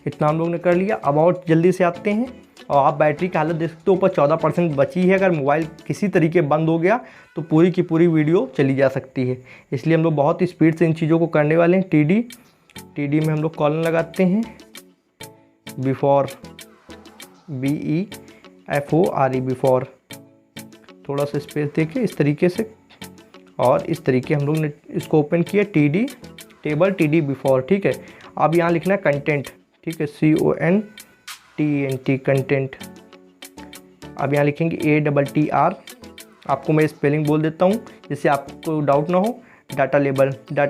इतना हम लोग ने कर लिया। अब और जल्दी से आते हैं, और आप बैटरी की हालत देख सकते हो, ऊपर 14% बची है। अगर मोबाइल किसी तरीके बंद हो गया तो पूरी की पूरी वीडियो चली जा सकती है। इसलिए हम लोग बहुत ही स्पीड से इन चीज़ों को करने वाले हैं। TD में हम लोग कॉलन लगाते हैं, बिफोर, BEFORE, बिफोर, थोड़ा सा स्पेस देके इस तरीके से, और इस तरीके हम लोग ने इसको ओपन किया, TD टेबल TD बिफोर, ठीक है। अब यहाँ लिखना है कंटेंट, ठीक है, CONTENT कंटेंट। अब यहाँ लिखेंगे ATTR, आपको मैं स्पेलिंग बोल देता हूँ जिससे आपको डाउट ना हो। डाटा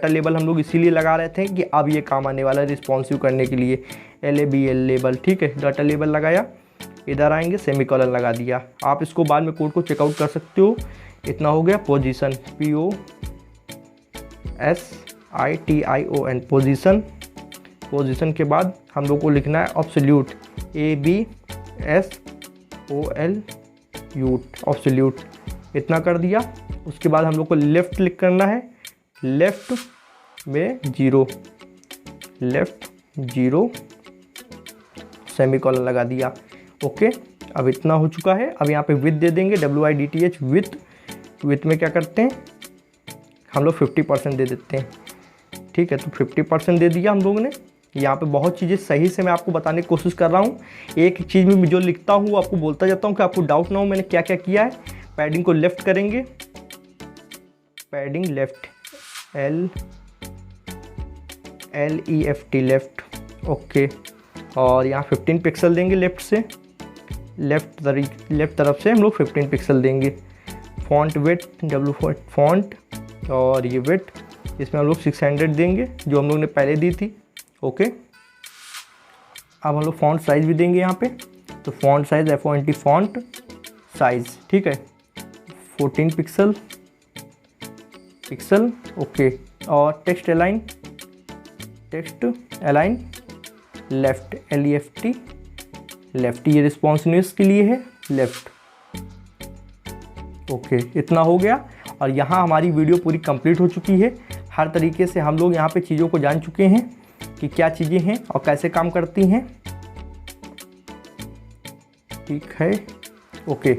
लेबल हम लोग इसीलिए लगा रहे थे कि अब ये काम आने वाला है रिस्पॉन्सिव करने के लिए, LABL लेबल, ठीक है। डाटा लेबल लगाया, इधर आएंगे, सेमीकोलन लगा दिया। आप इसको बाद में कोड को चेकआउट कर सकते हो। इतना हो गया। पोजीशन POSITION पोजीशन के बाद हम लोग को लिखना है ऑब्सोल्यूट, ABSOLUT, ऑब्सोल्यूट, इतना कर दिया। उसके बाद हम लोग को लेफ़्ट क्लिक करना है, लेफ़्ट में 0, सेमीकोलन लगा दिया, ओके। अब इतना हो चुका है। अब यहाँ पे विथ दे देंगे, WIDTH विथ में क्या करते हैं हम लोग 50% दे देते हैं, ठीक है। तो 50% दे दिया हम लोगों ने। यहाँ पे बहुत चीज़ें सही से मैं आपको बताने की कोशिश कर रहा हूँ। एक चीज़ में जो लिखता हूँ आपको बोलता जाता हूँ कि आपको डाउट ना हो मैंने क्या क्या किया है। पैडिंग को लेफ़्ट करेंगे, padding left, LEFT left, okay. और यहाँ 15 पिक्सल देंगे लेफ़्ट से, लेफ़्ट तरफ से हम लोग 15 पिक्सल देंगे। फॉन्ट वेट, फॉन्ट, और ये वेट इसमें हम लोग 600 देंगे जो हम लोग ने पहले दी थी, ओके। अब हम लोग फॉन्ट साइज़ भी देंगे यहाँ पे, तो font size FONT font size, ठीक है, 14 पिक्सल, ओके। और text align text align left, LEFT left, ये रिस्पॉन्सिवनेस के लिए है लेफ्ट। ओके, इतना हो गया और यहाँ हमारी वीडियो पूरी कंप्लीट हो चुकी है। हर तरीके से हम लोग यहाँ पे चीज़ों को जान चुके हैं कि क्या चीज़ें हैं और कैसे काम करती हैं। ठीक है, ओके,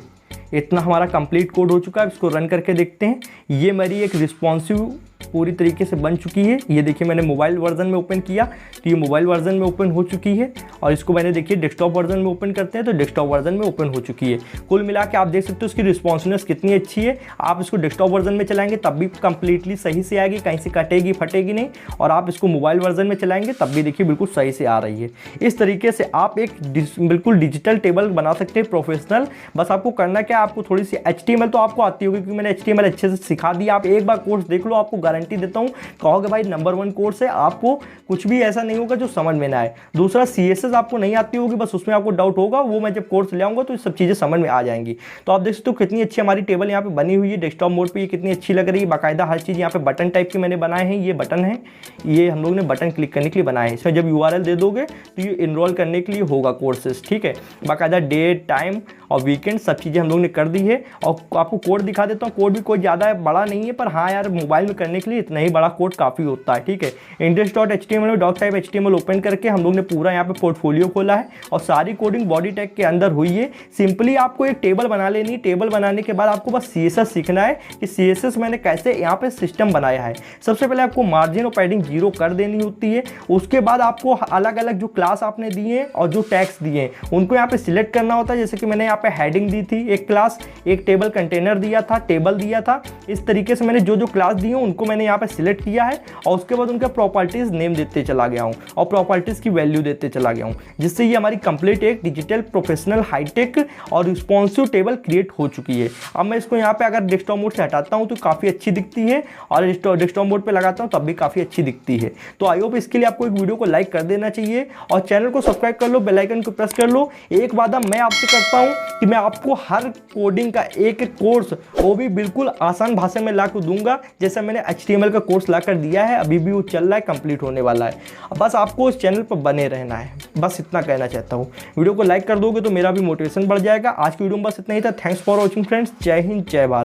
इतना हमारा कंप्लीट कोड हो चुका है। इसको रन करके देखते हैं। ये मेरी एक रिस्पॉन्सिव पूरी तरीके से बन चुकी है। ये देखिए मैंने मोबाइल वर्जन में ओपन किया तो ये मोबाइल वर्जन में ओपन हो चुकी है, और इसको मैंने देखिए डेस्कटॉप वर्जन में ओपन करते हैं तो डेस्कटॉप वर्जन में ओपन हो चुकी है। कुल मिला के आप देख सकते हो इसकी रिस्पॉन्सिवनेस कितनी अच्छी है। आप इसको डेस्कटॉप वर्जन में चलाएंगे तब भी कंप्लीटली सही से आएगी, कहीं से कटेगी फटेगी नहीं, और आप इसको मोबाइल वर्जन में चलाएंगे तब भी देखिए बिल्कुल सही से आ रही है। इस तरीके से आप एक बिल्कुल डिजिटल टेबल बना सकते हैं प्रोफेशनल। बस आपको करना क्या, आपको थोड़ी सी HTML तो आपको आती होगी क्योंकि मैंने HTML अच्छे से सिखा दिया। आप एक बार कोर्स देख लो, आपको गारंटी देता हूँ, कहोगे भाई नंबर 1 कोर्स है, आपको कुछ भी ऐसा नहीं होगा जो समझ में ना आए। दूसरा CSS आपको नहीं आती होगी, बस उसमें आपको डाउट होगा, वो मैं जब कोर्स ले आऊँगा तो ये सब चीज़ें समझ में आ जाएंगी। तो आप देख सकते हो कितनी अच्छी हमारी टेबल यहाँ पे बनी हुई है। डेस्कटॉप मोड पे ये कितनी अच्छी लग रही है। बाकायदा हर चीज़ यहाँ पे बटन टाइप के मैंने बनाए हैं। ये बटन है, ये हम लोग ने बटन क्लिक करने के लिए बनाए हैं। इसमें जब URL दे दोगे तो ये इनरोल करने के लिए होगा कोर्सेज। ठीक है, बाकायदा डेट टाइम और वीकेंड सब चीज़ें हम लोग ने कर दी है। और आपको कोड दिखा देता हूँ। कोड भी कोई ज़्यादा बड़ा नहीं है, पर हाँ यार मोबाइल में करने के लिए इतना ही बड़ा कोड काफ़ी होता है। ठीक है, index.html में doctype.html ओपन करके हम लोग ने पूरा यहाँ पे पोर्टफोलियो खोला है और सारी कोडिंग बॉडी टैग के अंदर हुई है। सिंपली आपको एक टेबल बना लेनी है। टेबल बनाने के बाद आपको बस CSS सीखना है कि CSS मैंने कैसे यहाँ पे सिस्टम बनाया है। सबसे पहले आपको मार्जिन और पैडिंग 0 कर देनी होती है। उसके बाद आपको अलग अलग जो क्लास आपने दिए हैं और जो टैग्स दिए हैं उनको यहाँ पे सिलेक्ट करना होता है। जैसे कि मैंने यहाँ पे हेडिंग दी थी एक क्लास, एक टेबल कंटेनर दिया था, टेबल दिया था। इस तरीके से मैंने जो जो क्लास दी हैं उनको मैंने यहाँ पे सिलेक्ट किया है और उसके बाद उनका प्रॉपर्टीज नेम देते चला गया हूँ और प्रॉपर्टीज की वैल्यू देते चला गया हूँ, जिससे ये हमारी कंप्लीट एक डिजिटल प्रोफेशनल हाईटेक और रिस्पॉन्सिव टेबल क्रिएट हो चुकी है। अब मैं इसको यहाँ पे अगर डेस्कटॉप मोड से हटाता हूँ तो काफ़ी अच्छी दिखती है और डेस्कटॉप मोड पे लगाता हूँ तब भी काफ़ी अच्छी दिखती है। तो आई होप इसके लिए आपको एक वीडियो को लाइक कर देना चाहिए और चैनल को सब्सक्राइब कर लो, बेल आइकन को प्रेस कर लो। एक वादा मैं आपसे करता हूँ कि मैं आपको हर कोडिंग का एक एक कोर्स वो भी बिल्कुल आसान भाषा में ला कर दूंगा, जैसा मैंने HTML का कोर्स ला कर दिया है। अभी भी वो चल रहा है, कंप्लीट होने वाला है। बस आपको इस चैनल पर बने रहना है, बस इतना कहना चाहता हूँ। वीडियो को लाइक कर दोगे तो मेरा भी मोटिवेशन बढ़ जाएगा। आज की वीडियो में बस इतना ही था। Thanks for watching friends. जय हिंद, जय भारत।